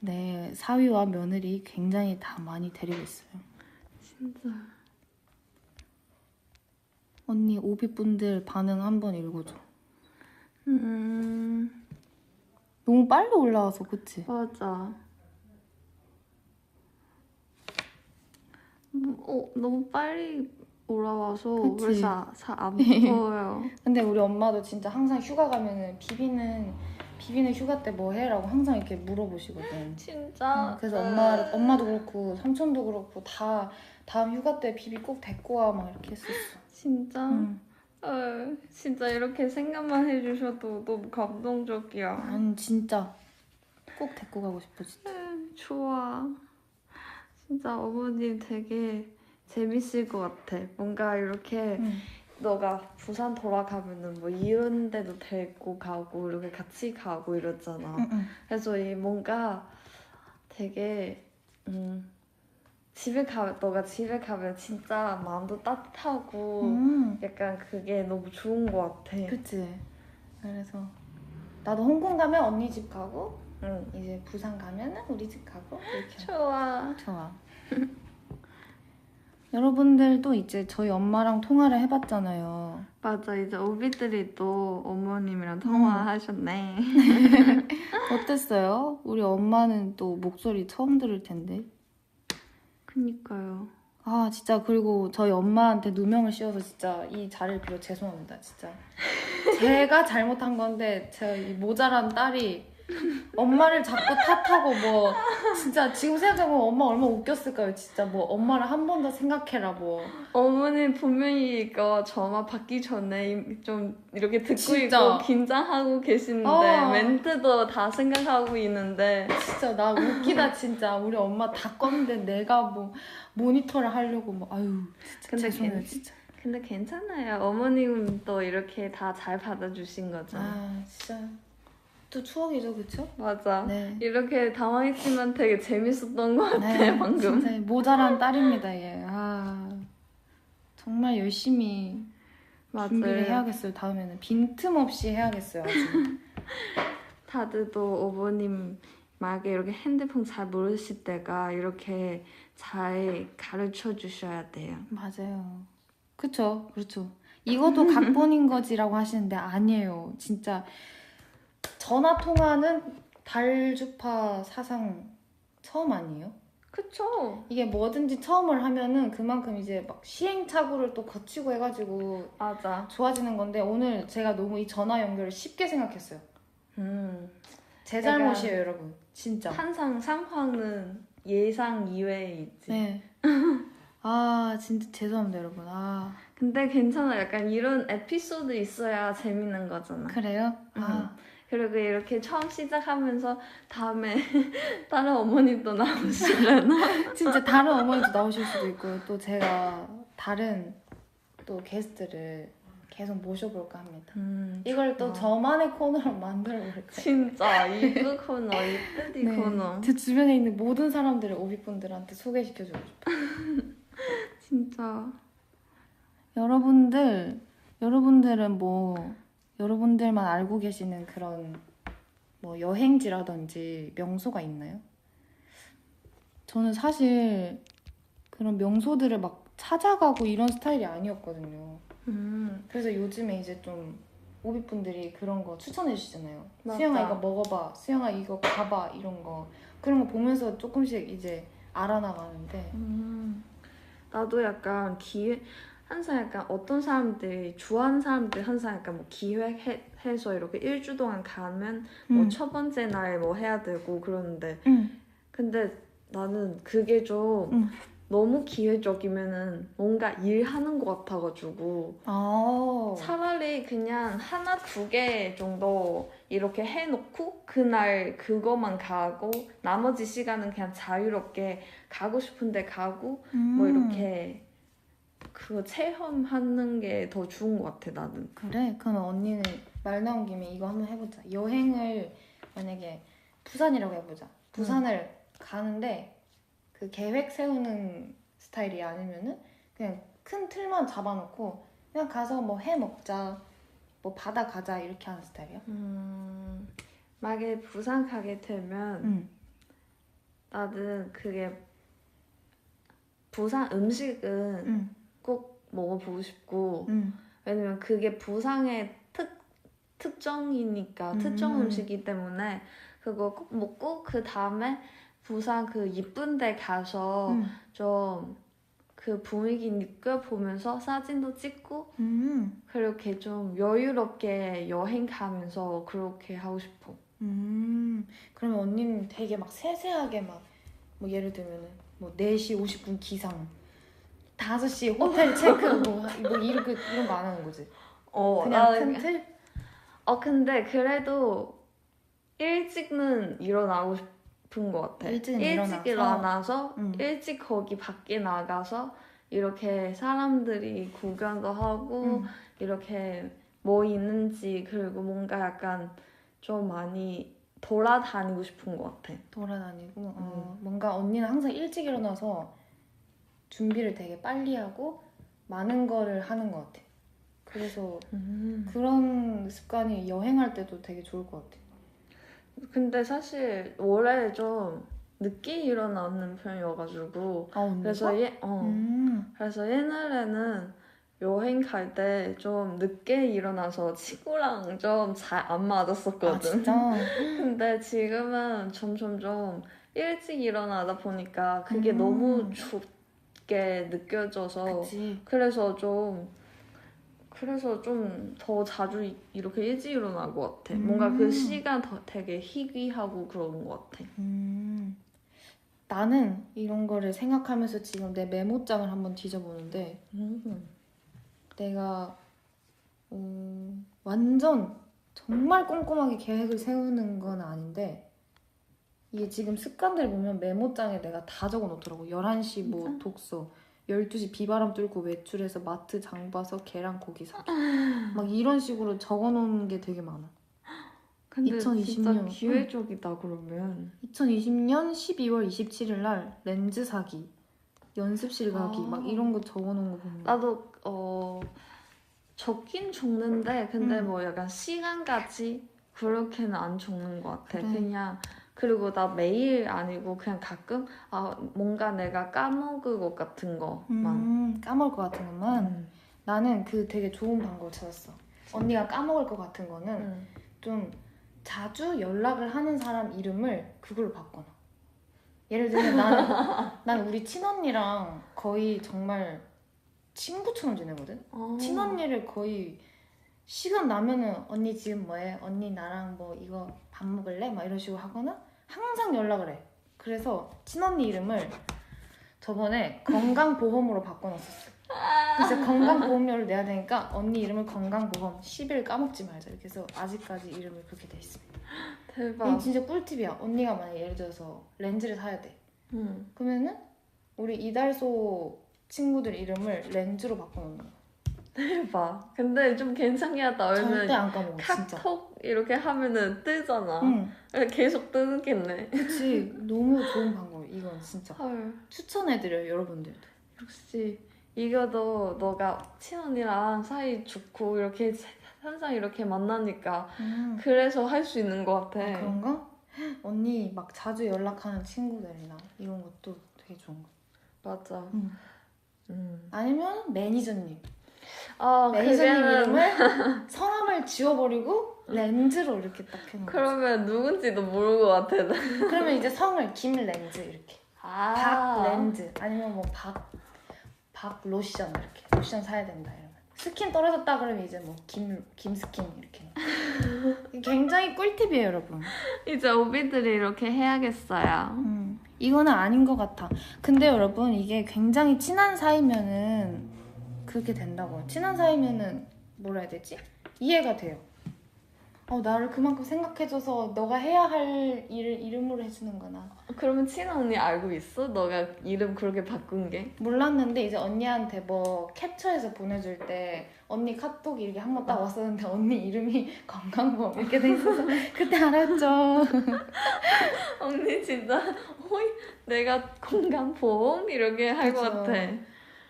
A: 네 4위와 며느리 굉장히 다 많이 데리고 있어요.
B: 진짜.
A: 언니 오비분들 반응 한번 읽어줘. 너무 빨리 올라와서 그치?
B: 맞아. 너무 빨리 올라와서
A: 그치?
B: 그래서 잘 안 보여요.
A: 근데 우리 엄마도 진짜 항상 휴가 가면은 비비는 휴가 때 뭐 해? 라고 항상 이렇게 물어보시거든.
B: 진짜.
A: 그래서 엄마도 그렇고 삼촌도 그렇고 다 다음 휴가 때 비비 꼭 데리고 와 막 이렇게 했었어.
B: 진짜.
A: 응.
B: 진짜 이렇게 생각만 해주셔도 너무 감동적이야.
A: 아니 진짜 꼭 데리고 가고 싶어 진짜.
B: 좋아. 진짜 어머님 되게 재밌을 것 같아. 뭔가 이렇게
A: 응.
B: 너가 부산 돌아가면은 뭐 이런 데도 데리고 가고 이렇게 같이 가고 이러잖아.
A: 응.
B: 그래서 이 뭔가 되게 너가 집에 가면 진짜 마음도 따뜻하고 약간 그게 너무 좋은 것 같아.
A: 그치. 그래서 나도 홍콩 가면 언니 집 가고
B: 응.
A: 이제 부산 가면은 우리 집 가고 이렇게.
B: 좋아.
A: 좋아. 여러분들도 이제 저희 엄마랑 통화를 해봤잖아요.
B: 맞아. 이제 오비들이 또 어머님이랑 통화하셨네.
A: 어땠어요? 우리 엄마는 또 목소리 처음 들을 텐데.
B: 그니까요.
A: 아 진짜 그리고 저희 엄마한테 누명을 씌워서 진짜 이 자리를 빌어 죄송합니다 진짜. 제가 잘못한 건데 제가 이 모자란 딸이 엄마를 자꾸 탓하고 뭐 진짜 지금 생각해보면 엄마 얼마나 웃겼을까요 진짜. 뭐 엄마를 한 번 더 생각해라 뭐.
B: 어머님 분명히 이거 전화 받기 전에 좀 이렇게 듣고
A: 진짜.
B: 있고 긴장하고 계시는데 멘트도 다 생각하고 있는데
A: 진짜 나 웃기다 진짜. 우리 엄마 다 껐는데 내가 뭐 모니터를 하려고 뭐 아유 진짜
B: 근데
A: 죄송해요 진짜.
B: 근데 괜찮아요. 어머님은 또 이렇게 다 잘 받아주신 거죠.
A: 아 진짜 또 추억이죠 그쵸?
B: 맞아.
A: 네.
B: 이렇게 당황했지만 되게 재밌었던 것 같아.
A: 네,
B: 방금.
A: 진짜 모자란 딸입니다 얘. 아 정말 열심히
B: 맞아요.
A: 준비를 해야겠어요. 다음에는 빈틈없이 해야겠어요. 아주.
B: 다들 또 어머님 만약에 이렇게 핸드폰 잘 모르실 때가 이렇게 잘 가르쳐 주셔야 돼요.
A: 맞아요. 그쵸, 그렇죠. 이것도 각본인 거지라고 하시는데 아니에요. 진짜 전화 통화는 달주파 사상 처음 아니에요?
B: 그쵸?
A: 이게 뭐든지 처음을 하면은 그만큼 이제 막 시행착오를 또 거치고 해가지고
B: 맞아.
A: 좋아지는 건데 오늘 제가 너무 이 전화 연결을 쉽게 생각했어요. 제
B: 약간
A: 잘못이에요, 여러분. 진짜.
B: 항상 상황은 예상 이외에 있지.
A: 네. 아, 진짜 죄송합니다, 여러분. 아,
B: 근데 괜찮아. 약간 이런 에피소드 있어야 재밌는 거잖아.
A: 그래요? 아,
B: 그리고 이렇게 처음 시작하면서 다음에 다른 어머님도 나오시려나?
A: 진짜 다른 어머니도 나오실 수도 있고요. 또 제가 다른 또 게스트를 계속 모셔볼까 합니다. 이걸 또 저만의 코너로 만들어볼까요?
B: 진짜 이브 코너, 이쁘디 코너.
A: 제 주변에 있는 모든 사람들을 오비분들한테 소개시켜주고 싶어요.
B: 진짜.
A: 여러분들은 뭐 여러분들만 알고 계시는 그런 뭐 여행지라든지 명소가 있나요? 저는 사실 그런 명소들을 막 찾아가고 이런 스타일이 아니었거든요. 그래서 요즘에 이제 좀 오비분들이 그런 거 추천해 주시잖아요.
B: 맞아.
A: 수영아 이거 먹어봐, 수영아 이거 가봐 이런 거. 그런 거 보면서 조금씩 이제 알아나가는데
B: 나도 약간 항상 약간 어떤 사람들이 좋아하는 사람들 항상 약간 뭐 기획해서 이렇게 일주 동안 가면 뭐 첫 번째 날 뭐 해야 되고 그러는데 근데 나는 그게 좀 너무 기회적이면은 뭔가 일하는 것 같아가지고 차라리 그냥 하나 두 개 정도 이렇게 해놓고 그날 그거만 가고 나머지 시간은 그냥 자유롭게 가고 싶은데 가고 뭐 이렇게 그거 체험하는 게 더 좋은 것 같아 나는.
A: 그래? 그러면 언니는 말 나온 김에 이거 한번 해보자. 여행을 만약에 부산이라고 해보자. 부산을 가는데 그 계획 세우는 스타일이야? 아니면은 그냥 큰 틀만 잡아놓고 그냥 가서 뭐 해 먹자, 뭐 바다 가자 이렇게 하는 스타일이야?
B: 만약에 부산 가게 되면 나는 그게 부산 음식은 꼭 먹어보고 싶고 왜냐면 그게 부산의 특정이니까 특정 음식이기 때문에 그거 꼭 먹고 그 다음에 부산 그 이쁜 데 가서 좀 그 분위기 느껴보면서 사진도 찍고 그렇게 좀 여유롭게 여행 가면서 그렇게 하고 싶어.
A: 그러면 언니는 되게 막 세세하게 막 뭐 예를 들면은 뭐 4시 50분 기상 5시 호텔 체크 뭐 이런 거 안 하는 거지? 그냥 큰 틀?
B: 근데 그래도 일찍은 일어나고 싶은 것 같아.
A: 일찍
B: 일어나서 일찍 거기 밖에 나가서 이렇게 사람들이 구경도 하고 이렇게 뭐 있는지 그리고 뭔가 약간 좀 많이 돌아다니고 싶은 것 같아.
A: 돌아다니고 뭔가 언니는 항상 일찍 일어나서 준비를 되게 빨리 하고 많은 거를 하는 것 같아. 그래서 그런 습관이 여행할 때도 되게 좋을 것 같아.
B: 근데 사실 원래 좀 늦게 일어나는 편이어가지고 그래서 그래서 옛날에는 여행 갈 때 좀 늦게 일어나서 친구랑 좀 잘 안 맞았었거든.
A: 아 진짜?
B: 근데 지금은 점점 좀 일찍 일어나다 보니까 그게 너무 좁게 느껴져서
A: 그치.
B: 그래서 좀 더 자주 이렇게 일찍 일어나는 것 같아. 뭔가 그 시간 더 되게 희귀하고 그런 것 같아.
A: 나는 이런 거를 생각하면서 지금 내 메모장을 한번 뒤져보는데 내가 완전 정말 꼼꼼하게 계획을 세우는 건 아닌데 이게 지금 습관들 보면 메모장에 내가 다 적어놓더라고. 11시 뭐
B: 진짜?
A: 독서, 12시 비바람 뚫고 외출해서 마트 장 봐서 계란 고기 사기 막 이런 식으로 적어놓은 게 되게 많아.
B: 근데
A: 2020년.
B: 진짜 기회적이다 그러면.
A: 2020년 12월 27일 날 렌즈 사기, 연습실 가기 막 이런 거 적어놓은 거 보면
B: 나도 적긴 적는데 근데 뭐 약간 시간까지 그렇게는 안 적는 것 같아.
A: 그래.
B: 그냥 그리고 나 매일 아니고 그냥 가끔 뭔가 내가 까먹을 것 같은 거만.
A: 까먹을 것 같은 것만. 나는 그 되게 좋은 방법을 찾았어. 언니가 까먹을 것 같은 거는 좀 자주 연락을 하는 사람 이름을 그걸로 바꿔놔. 예를 들면 나는 우리 친언니랑 거의 정말 친구처럼 지내거든? 친언니를 거의 시간 나면은 언니 지금 뭐해? 언니 나랑 뭐 이거 밥 먹을래? 막 이런 식으로 하거나 항상 연락을 해. 그래서 친언니 이름을 저번에 건강보험으로 바꿔놨었어. 그래서 건강보험료를 내야 되니까 언니 이름을 건강보험 10일 까먹지 말자 이렇게 해서 아직까지 이름을 그렇게 돼 있습니다.
B: 대박.
A: 이건 진짜 꿀팁이야. 언니가 만약에 예를 들어서 렌즈를 사야 돼. 그러면은 우리 이달소 친구들 이름을 렌즈로 바꿔놓는 거야.
B: 대박. 근데 좀 괜찮게 하다.
A: 절대
B: 왜냐면
A: 안 까먹어 진짜.
B: 카톡 이렇게 하면은 뜨잖아.
A: 응.
B: 계속 뜨겠네.
A: 그치. 너무 좋은 방법이야 이건 진짜.
B: 헐.
A: 추천해드려요 여러분들도.
B: 역시 이거도 너가 친언니랑 사이 좋고 이렇게 항상 이렇게 만나니까 그래서 할 수 있는 것 같아.
A: 그런가? 언니 막 자주 연락하는 친구들이나 이런 것도 되게 좋은 거.
B: 맞아.
A: 아니면 매니저님. 매니저님
B: 그게는
A: 이름을 성함을 지워버리고 렌즈로 이렇게 딱 해놓은 거지.
B: 그러면 누군지도 모를 것 같아.
A: 그러면 이제 성을 김렌즈 이렇게. 박렌즈 아니면 뭐 박로션 이렇게. 로션 사야 된다 이러면. 스킨 떨어졌다 그러면 이제 뭐 김스킨 이렇게. 굉장히 꿀팁이에요 여러분.
B: 이제 오비들이 이렇게 해야겠어요.
A: 이거는 아닌 것 같아. 근데 여러분 이게 굉장히 친한 사이면은 그렇게 된다고. 친한 사이면은 뭐라 해야 되지? 이해가 돼요. 나를 그만큼 생각해줘서 너가 해야 할 일을 이름으로 해주는구나.
B: 그러면 친한 언니 알고 있어? 너가 이름 그렇게 바꾼 게?
A: 몰랐는데 이제 언니한테 뭐 캡처해서 보내줄 때 언니 카톡이 이렇게 한 번 딱 왔었는데 언니 이름이 건강보험 이렇게 돼 있어서 그때 알았죠.
B: 언니 진짜 호이 내가 공간 보험 이렇게 할 것
A: 그쵸.
B: 같아.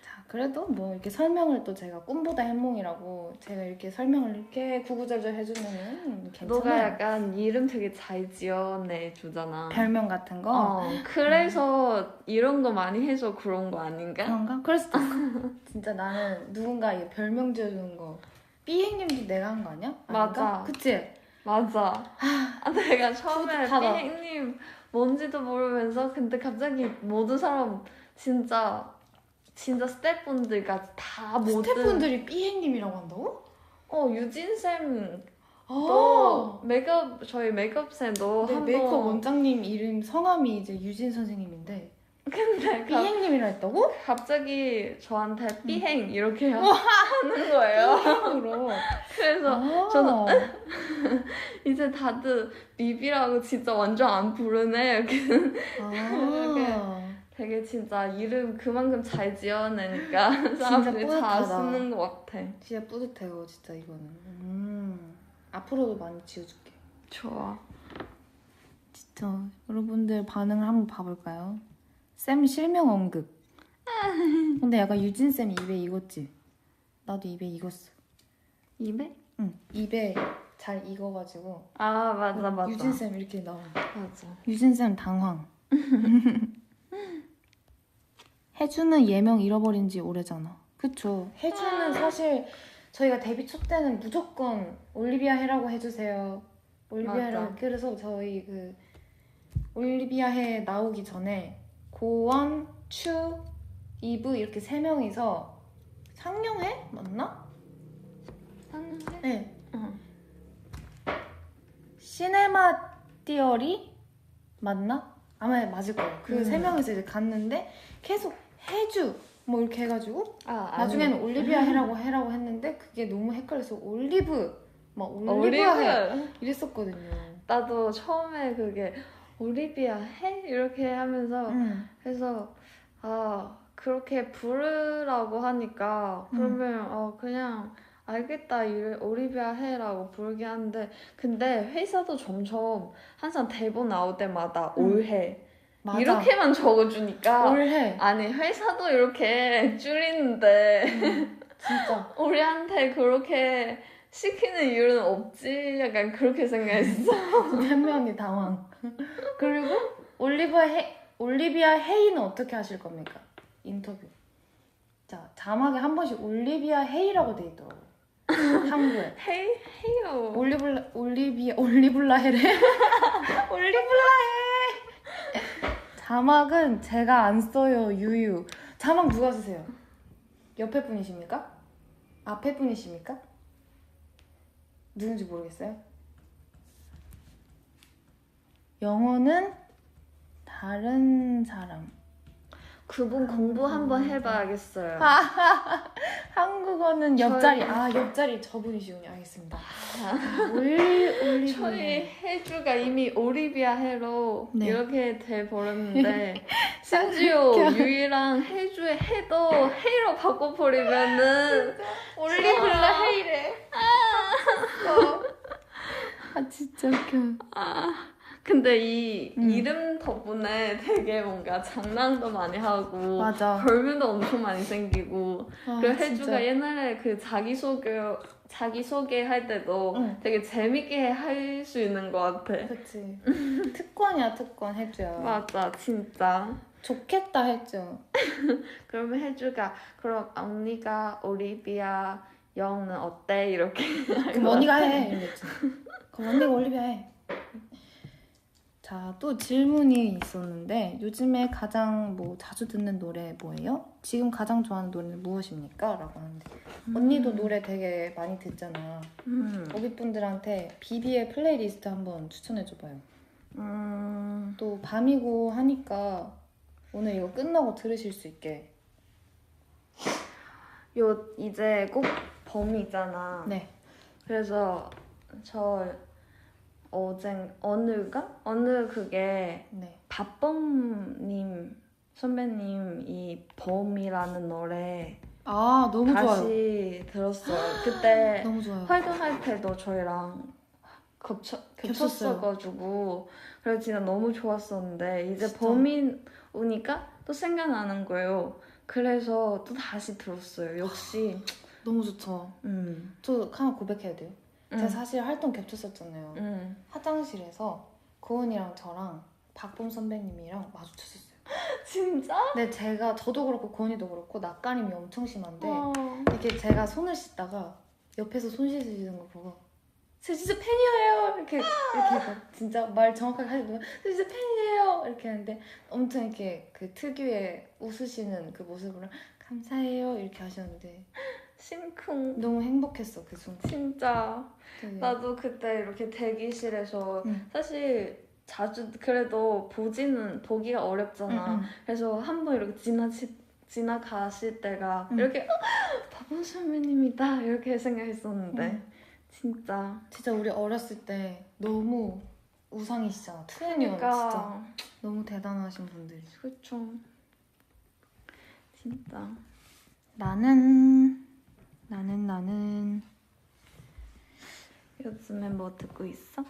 A: 자, 그래도 뭐 이렇게 설명을 또 제가 꿈보다 해몽이라고 제가 이렇게 설명을 이렇게 구구절절 해주면은 괜찮아요.
B: 너가 약간 이름 되게 잘 지어내 주잖아.
A: 별명 같은 거?
B: 그래서 이런 거 많이 해서 그런 거 아닌가?
A: 그런가? 그럴 수도 있어. 진짜 나는 누군가 이 별명 지어주는 거 삐행님도 내가 한 거 아니야? 아닌가?
B: 맞아.
A: 그치?
B: 맞아. 내가 처음에
A: 뿌듯하다.
B: 삐행님 뭔지도 모르면서 근데 갑자기 모든 사람 진짜 스태프분들까지 다 모든
A: 스태프분들이 삐행님이라고 한다고?
B: 유진
A: 아,
B: 쌤도 저희 메이크업 쌤도
A: 네,
B: 한번
A: 메이크업 원장님 이름 성함이 이제 유진 선생님인데
B: 근데
A: 삐행님이라 했다고?
B: 갑자기 저한테 삐행 이렇게 하는 거예요.
A: 삐행으로.
B: 그래서
A: 아,
B: 저는 이제 다들 비비라고 진짜 완전 안 부르네 이렇게
A: 아,
B: 되게 진짜 이름 그만큼 잘 지어내니까 사람들이 잘
A: 뿌듯하다.
B: 쓰는 것 같아.
A: 진짜 뿌듯해요, 진짜 이거는. 앞으로도 많이 지어줄게.
B: 좋아.
A: 진짜 여러분들 반응을 한번 봐볼까요? 쌤 실명 언급. 근데 약간 유진 쌤 입에 익었지? 나도 입에 익었어.
B: 입에?
A: 응, 입에 잘 익어가지고.
B: 아 맞아.
A: 유진 쌤 이렇게 나와.
B: 맞아.
A: 유진 쌤 당황. 혜주는 예명 잃어버린 지 오래잖아. 그쵸? 혜주는 사실 저희가 데뷔 초 때는 무조건 올리비아 해라고 해주세요. 올리비아 해라고.
B: 맞아.
A: 그래서 저희 그 올리비아 해 나오기 전에 고원, 추, 이브 이렇게 세 명이서 상영회 맞나?
B: 상냥해?
A: 네.
B: 응.
A: 시네마 띠어리 맞나? 아마 맞을 거예요. 그 세
B: 음.
A: 명이서 이제 갔는데 계속 해주 뭐 이렇게 해가지고
B: 아
A: 나중에는 올리비아 해라고 했는데 그게 너무 헷갈려서 올리브 막 올리비아 해
B: 올리브.
A: 이랬었거든요.
B: 나도 처음에 그게 올리비아 해 이렇게 하면서 그래서 그렇게 부르라고 하니까 그러면 그냥 알겠다 올리비아 해라고 부르게 하는데 근데 회사도 점점 항상 대본 나올 때마다 올해
A: 맞아.
B: 이렇게만 적어주니까
A: 올해
B: 아니 회사도 이렇게 줄이는데
A: 진짜
B: 우리한테 그렇게 시키는 이유는 없지 약간 그렇게 생각했어.
A: 현미 언니 당황. 그리고 올리비아 헤이는 어떻게 하실 겁니까? 인터뷰. 자 자막에 한 번씩 올리비아 헤이라고 돼 있더라고. 한국에.
B: 해요.
A: 올리블라 해래? 올리블라 해! 자막은 제가 안 써요, 유유. 자막 누가 쓰세요? 옆에 분이십니까? 앞에 분이십니까? 누군지 모르겠어요. 영어는 다른 사람.
B: 그분 공부 한번 해봐야겠어요.
A: 한국어는 옆자리. 옆자리 저분이시군요. 알겠습니다. 올리브.
B: 저희 해주가 이미 올리비아 해로
A: 네.
B: 이렇게 돼버렸는데 심지어 유이랑 해주의 해도 해로 바꿔버리면은 올리블라 해이래.
A: 진짜 웃겨.
B: 근데 이 이름 덕분에 되게 뭔가 장난도 많이 하고
A: 맞아.
B: 별명도 엄청 많이 생기고 그리고 해주가
A: 진짜.
B: 옛날에 그 자기소개 할 때도 되게 재밌게 할 수 있는 것 같아.
A: 그치. 특권이야, 특권, 해주야.
B: 맞아, 진짜.
A: 좋겠다, 해주.
B: 그러면 해주가 그럼 언니가 올리비아 영은 어때? 이렇게
A: 그럼 언니가 해. 이러겠지. 그럼 언니가 올리비아 해. 자, 또 질문이 있었는데 요즘에 가장 자주 듣는 노래 뭐예요? 지금 가장 좋아하는 노래는 무엇입니까? 라고 하는데 언니도 노래 되게 많이 듣잖아. 오비분들한테 비비의 플레이리스트 한번 추천해줘봐요. 또 밤이고 하니까 오늘 이거 끝나고 들으실 수 있게.
B: 이제 꼭 봄이잖아.
A: 네.
B: 그래서 저 어느 그게
A: 네.
B: 박범님 선배님 이 봄이라는 노래
A: 너무 좋아요.
B: 다시 들었어요. 그때
A: 너무 좋아요.
B: 활동할 때도 저희랑 겹쳤어가지고 그래서 진짜 너무 좋았었는데 이제
A: 진짜?
B: 봄이 오니까 또 생각나는 거예요. 그래서 또 다시 들었어요. 역시
A: 너무 좋죠. 저 하나 고백해야 돼요. 제가 사실 활동 겹쳤었잖아요. 화장실에서 고은이랑 저랑 박봄 선배님이랑 마주쳤었어요.
B: 진짜?
A: 근데 저도 그렇고 고은이도 그렇고 낯가림이 엄청 심한데
B: 어.
A: 이렇게 제가 손을 씻다가 옆에서 손 씻으시는 거 보고 저 진짜 팬이에요 이렇게 막 진짜 말 정확하게 하시면 저 진짜 팬이에요 이렇게 하는데 엄청 이렇게 그 특유의 웃으시는 그 모습으로 감사해요 이렇게 하셨는데
B: 심쿵.
A: 너무 행복했어 그 순간.
B: 진짜
A: 되게.
B: 나도 그때 이렇게 대기실에서
A: 응.
B: 사실 자주 그래도 보기가 어렵잖아.
A: 응.
B: 그래서 한 번 이렇게 지나가실 때가
A: 응.
B: 이렇게 박원 선배님이다 이렇게 생각했었는데
A: 응.
B: 진짜
A: 우리 어렸을 때 너무 우상이시잖아. 투애니원 진짜 너무 대단하신 분들이.
B: 그쵸. 진짜
A: 나는
B: 요즘에 뭐 듣고 있어?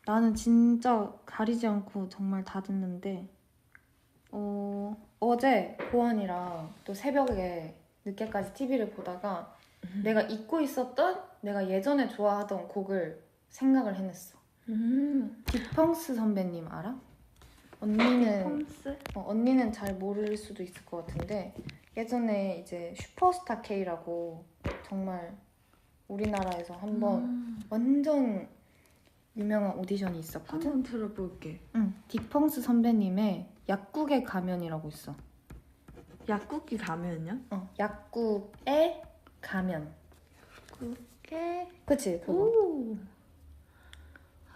A: 나는 진짜 가리지 않고 정말 다 듣는데 어제 고원이랑 또 새벽에 늦게까지 TV를 보다가 내가 잊고 있었던 내가 예전에 좋아하던 곡을 생각을 해냈어. 딕펑스 선배님 알아? 언니는 잘 모를 수도 있을 것 같은데 예전에 이제 슈퍼스타 K라고 정말 우리나라에서 한번 완전 유명한 오디션이 있었거든?
B: 한번 들어볼게.
A: 응. 딕펑스 선배님의 약국의 가면이라고 있어.
B: 약국이 가면이야?
A: 약국의 가면.
B: 그게
A: 그치? 그거.
B: 오.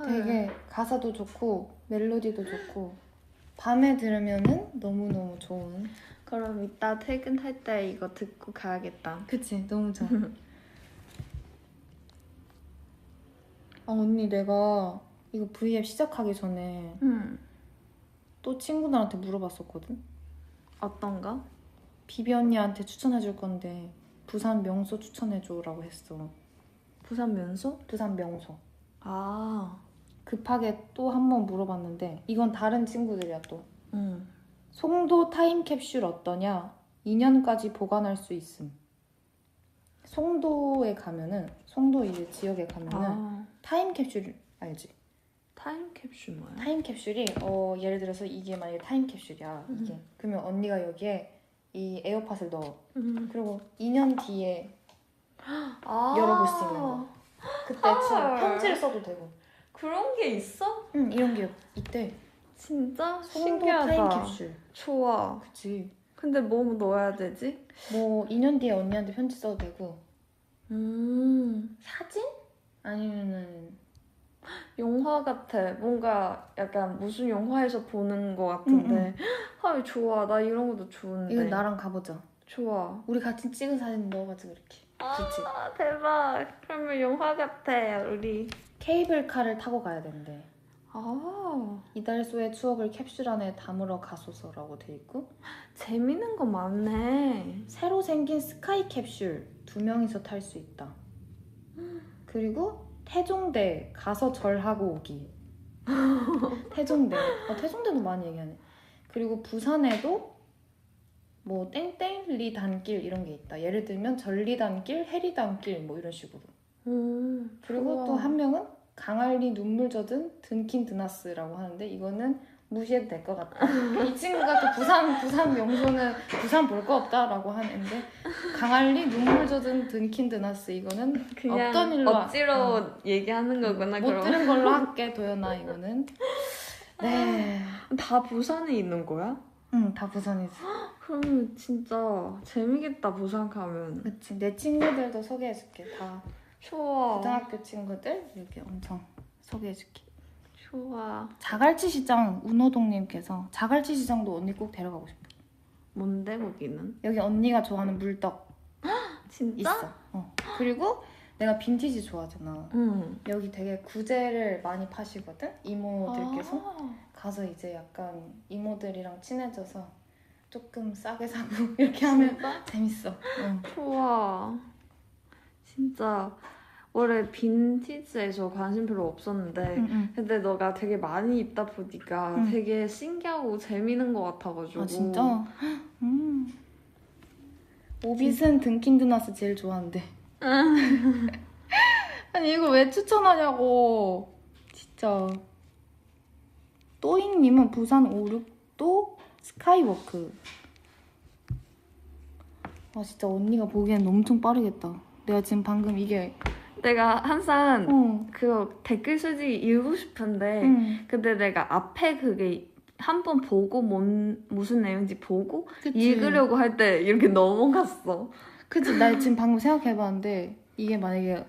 A: 되게 가사도 좋고 멜로디도 좋고 밤에 들으면은 너무너무 좋은.
B: 그럼 이따 퇴근할 때 이거 듣고 가야겠다.
A: 그치? 너무 좋아. 언니 내가 이거 V앱 시작하기 전에 또 친구들한테 물어봤었거든?
B: 어떤가?
A: 비비 언니한테 추천해줄 건데 부산 명소 추천해줘라고 했어.
B: 부산 면소?
A: 부산 명소.
B: 아.
A: 급하게 또 한 번 물어봤는데 이건 다른 친구들이야 또. 송도 타임캡슐 어떠냐? 2년까지 보관할 수 있음. 송도에 가면은 송도 이제 지역에 가면은 타임캡슐 알지?
B: 타임캡슐 뭐야?
A: 타임캡슐이 예를 들어서 이게 만약에 타임캡슐이야 이게. 그러면 언니가 여기에 이 에어팟을 넣어. 그리고 2년 뒤에 열어볼 수 있는 거. 그때 진짜 편지를 써도 되고.
B: 그런 게 있어?
A: 응, 이런 게 있대.
B: 진짜?
A: 송도
B: 신기하다.
A: 타임캡슐.
B: 좋아.
A: 그치.
B: 근데 뭐 넣어야 되지?
A: 뭐 2년 뒤에 언니한테 편지 써도 되고. 사진? 아니면은
B: 영화 같아. 뭔가 약간 무슨 영화에서 보는 거 같은데. 아, 좋아. 나 이런 것도 좋은데.
A: 이거 나랑 가보자.
B: 좋아.
A: 우리 같이 찍은 사진 넣어가지고 이렇게. 그치?
B: 아, 대박. 그러면 영화 같아, 우리.
A: 케이블카를 타고 가야 된대.
B: 아,
A: 이달소의 추억을 캡슐 안에 담으러 가소서라고 돼 있고
B: 재밌는 거 많네.
A: 새로 생긴 스카이 캡슐 2명이서 탈 수 있다. 그리고 태종대 가서 절하고 오기. 태종대도 많이 얘기하네. 그리고 부산에도 뭐 땡땡리 단길 이런 게 있다. 예를 들면 전리단길, 해리단길 뭐 이런 식으로. 그리고
B: 좋아.
A: 또 한 명은 강알리 눈물 젖은 든킨 드나스라고 하는데 이거는 무시해도 될 것 같다. 이 친구가 또 부산 명소는 부산 볼 거 없다라고 하는데 강알리 눈물 젖은 든킨 드나스 이거는
B: 그냥
A: 없던 일로
B: 억지로 얘기하는 거구나.
A: 못
B: 그럼.
A: 들은 걸로 할게 도연아 이거는. 네.
B: 다 부산에 있는 거야?
A: 응, 다 부산이지.
B: 그러면 진짜 재미겠다, 부산 가면.
A: 그치. 내 친구들도 소개해줄게. 다
B: 좋아.
A: 고등학교 친구들 이렇게 엄청 소개해줄게.
B: 좋아.
A: 자갈치 시장 운호동님께서 자갈치 시장도 언니 꼭 데려가고 싶어.
B: 뭔데, 거기는?
A: 여기 언니가 좋아하는 물떡
B: 진짜?
A: 있어. 그리고 내가 빈티지 좋아하잖아.
B: 응.
A: 여기 되게 구제를 많이 파시거든? 이모들께서.
B: 아.
A: 가서 이제 약간 이모들이랑 친해져서 조금 싸게 사고 이렇게 하면
B: 진짜?
A: 재밌어. 응.
B: 좋아. 진짜 원래 빈티지에서 관심 별로 없었는데
A: 응.
B: 근데 너가 되게 많이 입다 보니까
A: 응.
B: 되게 신기하고 재밌는 것 같아가지고.
A: 아 진짜? 오빗은 든킨드나스 제일 좋아한대. 아니 이거 왜 추천하냐고. 진짜. 또잉님은 부산 56도 스카이워크. 아 진짜 언니가 보기엔 엄청 빠르겠다. 내가 지금 방금 이게
B: 내가 항상 그 댓글 쓰지 읽고 싶은데 근데 내가 앞에 그게 한번 보고 무슨 내용인지 보고
A: 그치.
B: 읽으려고 할 때 이렇게 넘어갔어.
A: 그치. 나 지금 방금 생각해봤는데 이게 만약에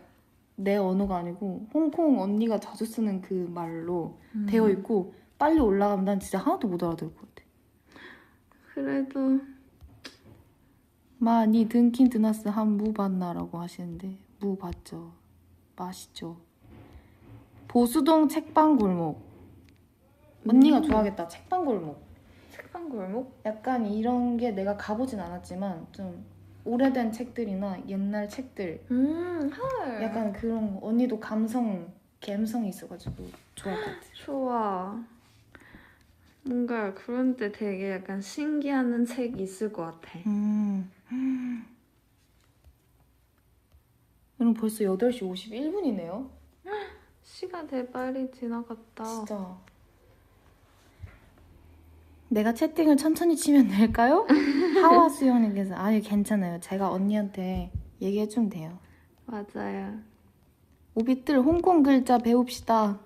A: 내 언어가 아니고 홍콩 언니가 자주 쓰는 그 말로 되어 있고 빨리 올라가면 난 진짜 하나도 못 알아들을 것 같아.
B: 그래도
A: 니 든킨드나스 한 무 봤나라고 하시는데 무 봤죠. 맛있죠. 보수동 책방골목. 언니가 좋아하겠다. 책방골목.
B: 책방골목?
A: 약간 이런 게 내가 가보진 않았지만 좀 오래된 책들이나 옛날 책들
B: 헐.
A: 약간 그런 거. 언니도 감성이 있어가지고 좋아할 것 같아.
B: 좋아. 뭔가 그런 데 되게 약간 신기한 책이 있을 것 같아.
A: 여러분 벌써 8시 51분이네요.
B: 시간 되게 빨리 지나갔다.
A: 진짜. 내가 채팅을 천천히 치면 될까요? 하와 수영님께서 아니 괜찮아요. 제가 언니한테 얘기해주면 돼요.
B: 맞아요.
A: 오빛들 홍콩 글자 배웁시다.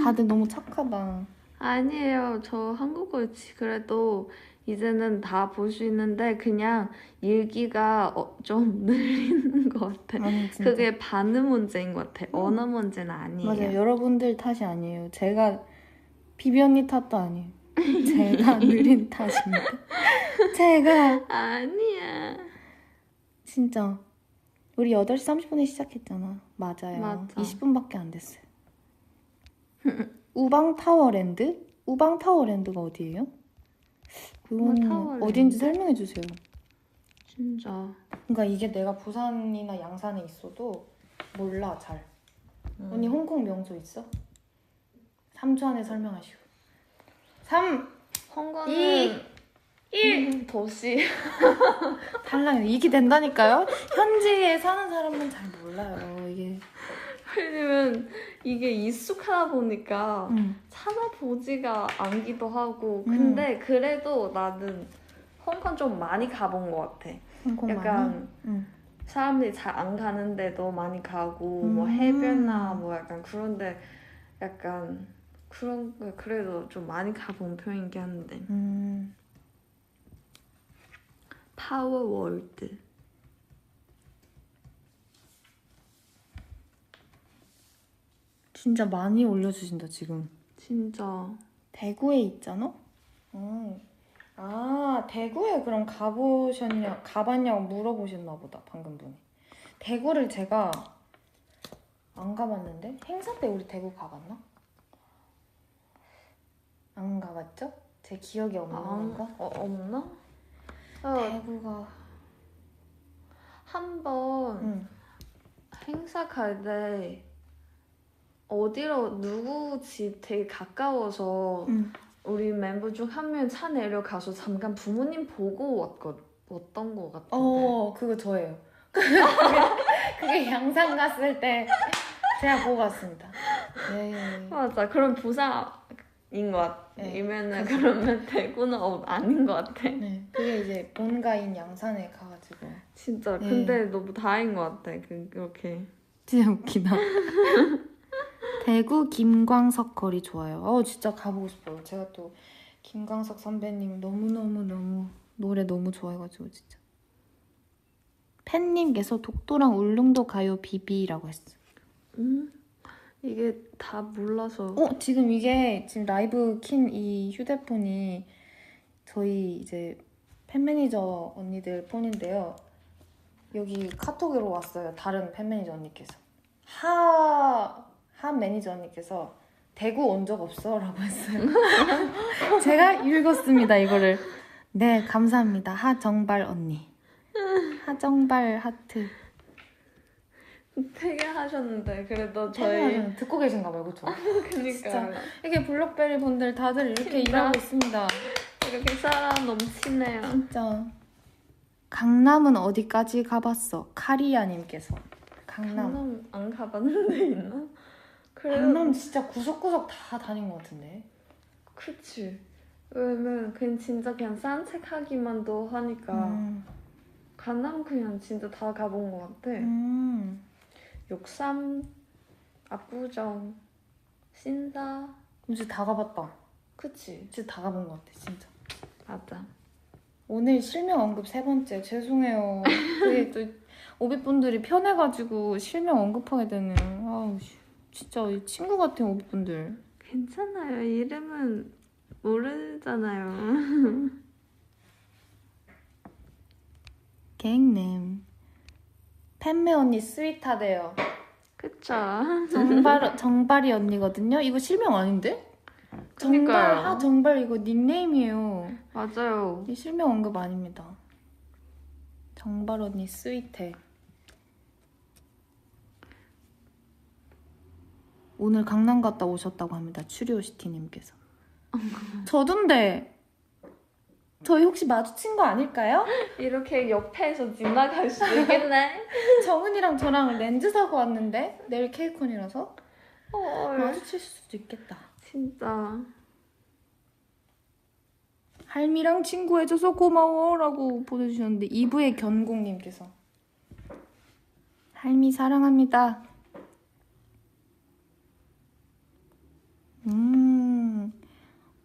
A: 다들 너무 착하다.
B: 아니에요. 저 한국어 그래도 이제는 다 볼 수 있는데 그냥 읽기가 좀 늘리는 것 같아.
A: 아니, 진짜.
B: 그게 반응 문제인 것 같아. 언어 문제는 아니에요.
A: 맞아요. 여러분들 탓이 아니에요. 제가 비비 언니 탓도 아니에요. 제가 느린 탓입니다. 제가
B: 아니야.
A: 진짜 우리 8시 30분에 시작했잖아. 맞아요.
B: 맞아.
A: 20분밖에 안 됐어요. 우방타워랜드? 우방타워랜드가 어디예요? 그건
B: 우방타워랜드?
A: 어딘지 설명해 주세요.
B: 진짜.
A: 그러니까 이게 내가 부산이나 양산에 있어도 몰라 잘. 언니 홍콩 명소 있어? 3초 안에 설명하시오. 3,
B: 홍콩은
A: 2, 1
B: 도시.
A: 탈락. 이게 된다니까요? 현지에 사는 사람은 잘 몰라요. 이게.
B: 왜냐면 이게 익숙하다 보니까 찾아보지가 않기도 하고 근데 그래도 나는 홍콩 좀 많이 가본 것 같아.
A: 홍콩
B: 약간
A: 많이?
B: 사람들이 잘 안 가는데도 많이 가고 뭐 해변이나 뭐 약간 그런데 약간 그런 거 그래도 좀 많이 가본 편이긴 한데 파워월드
A: 진짜 많이 올려주신다 지금.
B: 진짜.
A: 대구에 있잖아? 아 대구에 그럼 가봤냐고 물어보셨나 보다 방금 분이. 대구를 제가 안 가봤는데? 행사 때 우리 대구 가봤나? 안 가봤죠? 제 기억이 없는 건가?
B: 없나?
A: 대구가
B: 한번 행사 갈 때 어디로 누구 집 되게 가까워서 우리 멤버 중 한 명 차 내려가서 잠깐 부모님 보고 왔던 것 같은데.
A: 그거 저예요. 그게 양산 갔을 때 제가 보고 갔습니다. 네.
B: 맞아. 그럼 부산인 것 같아.
A: 네.
B: 이면은 그러면 대구는 아닌 것 같아.
A: 네. 그게 이제 본가인 양산에 가가지고.
B: 진짜.
A: 네.
B: 근데 너무 다행인 것 같아. 그렇게.
A: 진짜 웃기다. 대구 김광석 거리 좋아요. 진짜 가보고 싶어요. 제가 또 김광석 선배님 너무 노래 너무 좋아해가지고 진짜. 팬님께서 독도랑 울릉도 가요 비비라고 했어.
B: 이게 다 몰라서.
A: 지금 이게 지금 라이브 킨 이 휴대폰이 저희 이제 팬 매니저 언니들 폰인데요. 여기 카톡으로 왔어요. 다른 팬 매니저 언니께서. 한 매니저 언니께서 대구 온 적 없어? 라고 했어요. 제가 읽었습니다, 이거를. 네, 감사합니다. 하정발 언니. 하정발 하트.
B: 되게 하셨는데 그래도 저희
A: 듣고 계신가 봐요, 그쵸?
B: 그니까요.
A: 이게 블록베리 분들 다들 이렇게
B: 진짜.
A: 일하고 있습니다.
B: 이렇게 사람 넘치네요.
A: 진짜. 강남은 어디까지 가봤어? 카리아님께서.
B: 강남 안 가봤는데 있나?
A: 강남 진짜 구석구석 다 다닌 것 같은데.
B: 그치. 왜냐면 그냥 진짜 그냥 산책하기만도 하니까 강남 그냥 진짜 다 가본 것 같아. 역삼, 압구정, 신사.
A: 진짜 다 가봤다.
B: 그치.
A: 진짜 다 가본 것 같아, 진짜.
B: 맞아.
A: 오늘 실명 언급 3번째. 죄송해요. 그게 또 오빛분들이 편해가지고 실명 언급하게 되네요. 아우, 진짜 이 친구 같아요, 오빛분들.
B: 괜찮아요. 이름은 모르잖아요.
A: 갱님. 팬매 언니 스윗하대요.
B: 그쵸.
A: 정발이 언니거든요. 이거 실명 아닌데?
B: 그러니까요.
A: 정발 이거 닉네임이에요.
B: 맞아요.
A: 이 실명 언급 아닙니다. 정발 언니 스윗해. 오늘 강남 갔다 오셨다고 합니다. 추리오시티님께서. 저던데. 저희 혹시 마주친 거 아닐까요?
B: 이렇게 옆에서 지나갈 수도 있겠네.
A: 정은이랑 저랑 렌즈 사고 왔는데 내일 케이콘이라서
B: 헐.
A: 마주칠 수도 있겠다.
B: 진짜.
A: 할미랑 친구해줘서 고마워라고 보내주셨는데 2부의 견공님께서 할미 사랑합니다.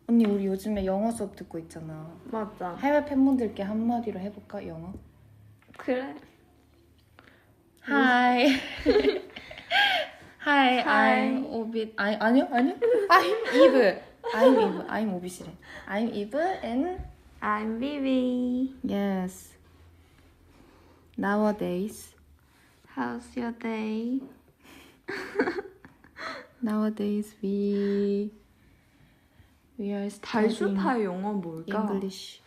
A: 언니 우리 요즘에 영어 수업 듣고 있잖아.
B: 맞아.
A: 해외 팬분들께 한마디로 해볼까 영어?
B: 그래.
A: Hi. Hi,
B: Hi.
A: I'm 오빛. 아니요. I'm Eve. I'm 오빛이래. I'm Eve and
B: I'm Vivi.
A: yes. Nowadays
B: How's your day?
A: Nowadays we are studying
B: 달주파 영어 뭘까?
A: English.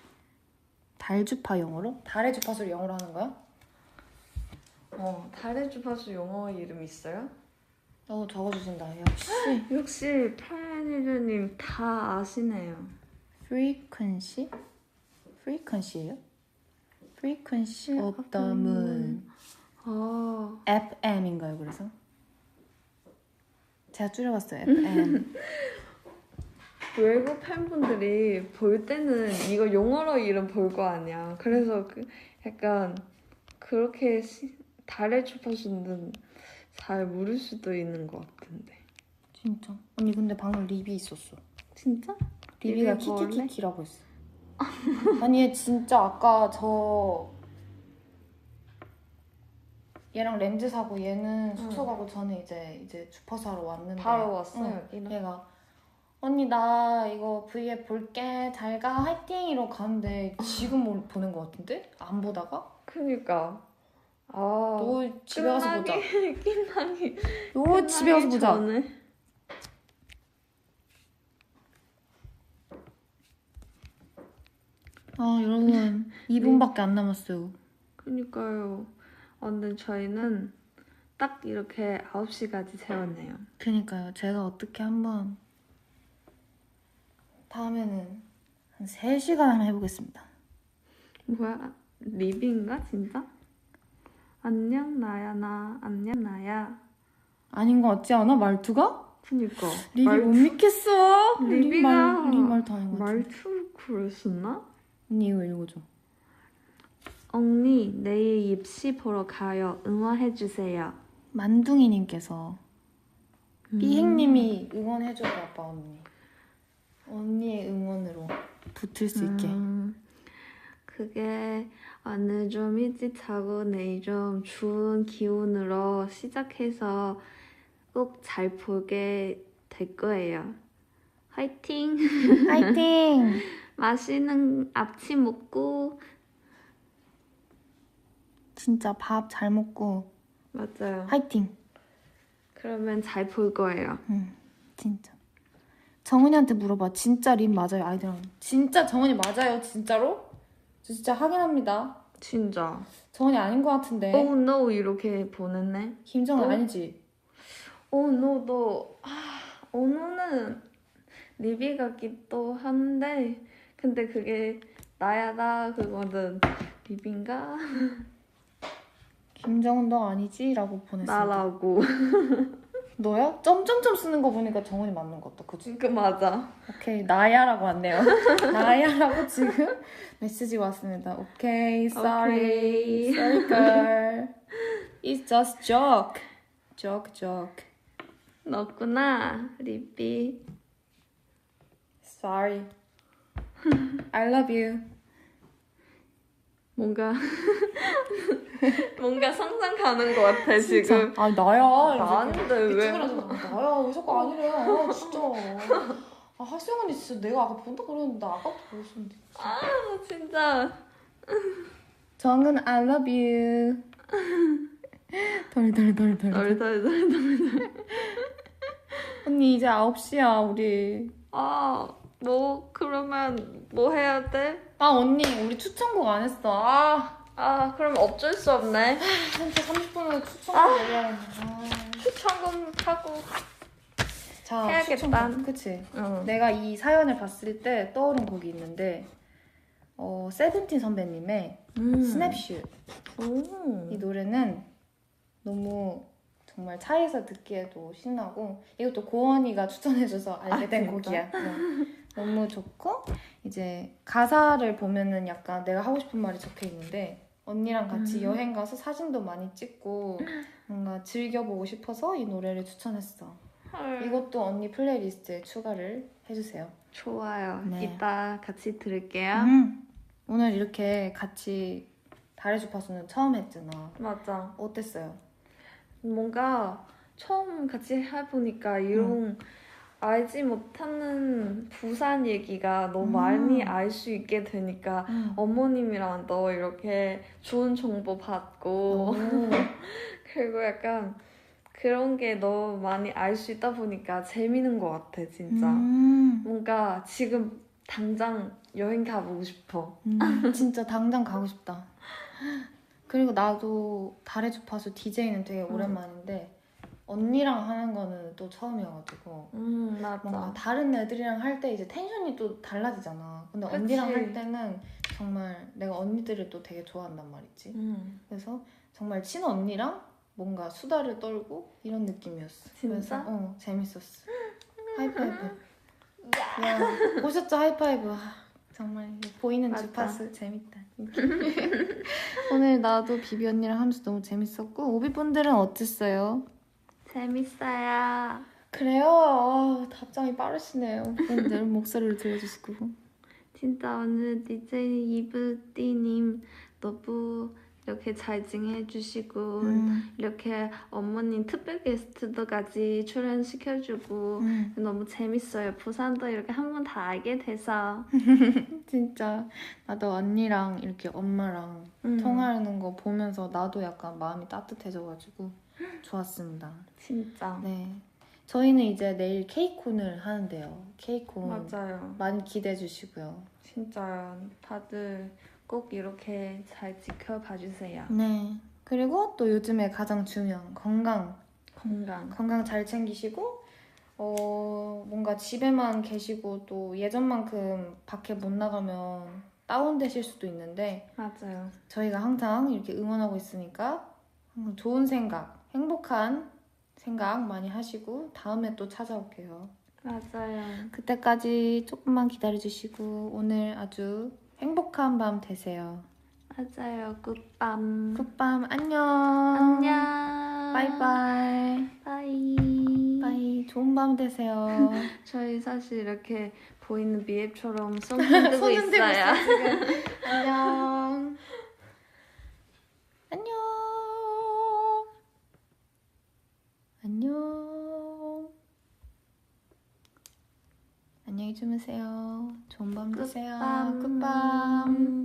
A: 달주파 영어로? 달의 주파수를 영어로 하는 거야?
B: 달의 주파수 영어 이름 있어요?
A: 적어주신다. 역시.
B: 역시 파이니저님 다 아시네요.
A: Frequency? Frequency예요? Frequency of the moon.
B: 아,
A: FM인가요? 그래서? 제가 줄여봤어요. FM.
B: 외국 팬분들이 볼 때는 이거 영어로 이름 볼 거 아니야. 그래서 약간 그렇게 달의 주파수는 잘 모를 수도 있는 것 같은데.
A: 진짜? 언니 근데 방금 리비 있었어.
B: 진짜?
A: 리비가
B: 리비 볼래?
A: 키키키키라고 했어. 아니 얘 진짜 아까 얘랑 렌즈 사고 얘는 숙소 가고 저는 이제 주파수 하러 왔는데
B: 바로 왔어요.
A: 응.
B: 여기는.
A: 얘가 언니 나 이거 V앱 볼게 잘 가 화이팅! 이러고 가는데 지금 보는 것 같은데? 안 보다가?
B: 그니까. 아,
A: 너 집에 가서 보자.
B: 끝나기
A: 너 집에 가서 보자.
B: 전에.
A: 여러분 2분밖에 안 남았어요.
B: 그니까요. 근데 저희는 딱 이렇게 9시까지 세웠네요.
A: 그니까요. 제가 어떻게 한번 다음에는 한 3시간 한번 해보겠습니다.
B: 뭐야? 리뷰인가 진짜? 안녕 나야 나 안녕 나야.
A: 아닌 것 같지 않아? 말투가?
B: 그니까.
A: 리비 못 믿겠어.
B: 리비가
A: 리 말도 아닌 것 같아.
B: 말투 그랬었나?
A: 언니 이거 읽어줘.
B: 언니 내일 입시 보러 가요. 응원해주세요.
A: 만둥이님께서 삐행님이 응원해줘요 아빠 언니. 언니의 응원으로 붙을 수 있게.
B: 그게 오늘 좀 일찍 자고 내일 좀 좋은 기운으로 시작해서 꼭 잘 보게 될 거예요. 화이팅!
A: 화이팅!
B: 맛있는 아침 먹고.
A: 진짜 밥 잘 먹고
B: 맞아요.
A: 화이팅!
B: 그러면 잘 볼 거예요.
A: 진짜. 정은이한테 물어봐. 진짜 림 맞아요 아이들랑. 진짜 정은이 맞아요 진짜로? 저 진짜 확인합니다.
B: 진짜.
A: 정원이 아닌 것 같은데.
B: Oh no 이렇게 보냈네.
A: 김정은
B: 또?
A: 아니지?
B: Oh no도 Oh no는 리비 같기도 한데 근데 그게 나야다 그거는 리비인가?
A: 김정은 너 아니지? 라고 보냈습니다.
B: 나라고.
A: 너야? 점점점 쓰는 거 보니까 정원이 맞는 것 같다. 그치?
B: 그 맞아.
A: 오케이, 나야라고 왔네요. 나야라고 지금 메시지가 왔습니다. 오케이, sorry.
B: 오케이.
A: Sorry, girl. It's just joke. Joke.
B: 너구나 리비.
A: Sorry. I love you.
B: 뭔가 상상 가는 것 같아 지금.
A: 아, 나야.
B: 나인데 왜?
A: 나야. 왜 자꾸 아니래. 아, 진짜. 아, 하수영 언니 진짜 내가 아까 본다 그랬는데 아까부터 보였었는데.
B: 아 진짜.
A: 정은 I love you. 덜덜덜덜.
B: 덜덜덜덜.
A: 언니 이제 9시야 우리.
B: 뭐 그러면 뭐 해야 돼?
A: 아 언니 우리 추천곡 안 했어.
B: 그럼 어쩔 수 없네.
A: 진짜 30분을 추천곡 얘기해야 돼.
B: 추천금 하고
A: 자,
B: 해야겠다.
A: 추천곡. 그치?
B: 응.
A: 내가 이 사연을 봤을 때 떠오른 곡이 있는데 세븐틴 선배님의 스냅슛. 이 노래는 너무 정말 차에서 듣기에도 신나고 이것도 고원이가 추천해줘서 알게 된 곡이야. 너무 좋고 이제 가사를 보면은 약간 내가 하고 싶은 말이 적혀 있는데 언니랑 같이 여행 가서 사진도 많이 찍고 뭔가 즐겨보고 싶어서 이 노래를 추천했어.
B: 헐.
A: 이것도 언니 플레이리스트에 추가를 해주세요.
B: 좋아요.
A: 네.
B: 이따 같이 들을게요.
A: 오늘 이렇게 같이 달의 주파수는 처음 했잖아.
B: 맞아.
A: 어땠어요?
B: 뭔가 처음 같이 해보니까 이런 알지 못하는 부산 얘기가 너무 많이 알 수 있게 되니까 어머님이랑 너 이렇게 좋은 정보 받고 그리고 약간 그런 게 너무 많이 알 수 있다 보니까 재밌는 것 같아 진짜. 뭔가 지금 당장 여행 가보고 싶어.
A: 진짜 당장 가고 싶다. 그리고 나도 달의 주파수 DJ는 되게 오랜만인데 언니랑 하는 거는 또 처음이어가지고
B: 맞아.
A: 뭔가 다른 애들이랑 할 때 이제 텐션이 또 달라지잖아. 근데
B: 그치.
A: 언니랑 할 때는 정말 내가 언니들을 또 되게 좋아한단 말이지. 그래서 정말 친언니랑 뭔가 수다를 떨고 이런 느낌이었어.
B: 진짜?
A: 그래서 재밌었어. 하이파이브. 야, 보셨죠 하이파이브. 정말 보이는
B: 맞다.
A: 주파수 재밌다. 오늘 나도 비비 언니랑 하면서 너무 재밌었고 오비분들은 어땠어요?
B: 재밌어요.
A: 그래요. 답장이 빠르시네요. 오비분들 목소리를 들려주시고.
B: 진짜 오늘 DJ 이브띠님 너무 이렇게 잘 진행해주시고 이렇게 어머님 특별 게스트도 같이 출연시켜주고 너무 재밌어요. 부산도 이렇게 한 번 다 알게 돼서
A: 진짜 나도 언니랑 이렇게 엄마랑 통화하는 거 보면서 나도 약간 마음이 따뜻해져가지고 좋았습니다.
B: 진짜.
A: 네, 저희는 이제 내일 케이콘을 하는데요. 케이콘
B: 맞아요.
A: 많이 기대해 주시고요.
B: 진짜요. 다들 꼭 이렇게 잘 지켜봐 주세요.
A: 네. 그리고 또 요즘에 가장 중요한 건강 잘 챙기시고 뭔가 집에만 계시고 또 예전만큼 밖에 못 나가면 다운되실 수도 있는데
B: 맞아요.
A: 저희가 항상 이렇게 응원하고 있으니까 항상 좋은 생각, 행복한 생각 많이 하시고 다음에 또 찾아올게요.
B: 맞아요.
A: 그때까지 조금만 기다려주시고 오늘 아주 행복한 밤 되세요.
B: 맞아요. 굿밤.
A: 굿밤 안녕.
B: 안녕.
A: 바이바이.
B: 바이.
A: 바이. 좋은 밤 되세요.
B: 저희 사실 이렇게 보이는 비앱처럼 손 흔들고 있어요.
A: 안녕. 안녕. 안녕. 안녕히 주무세요. 좋은 밤 되세요.
B: 굿밤.
A: 굿밤.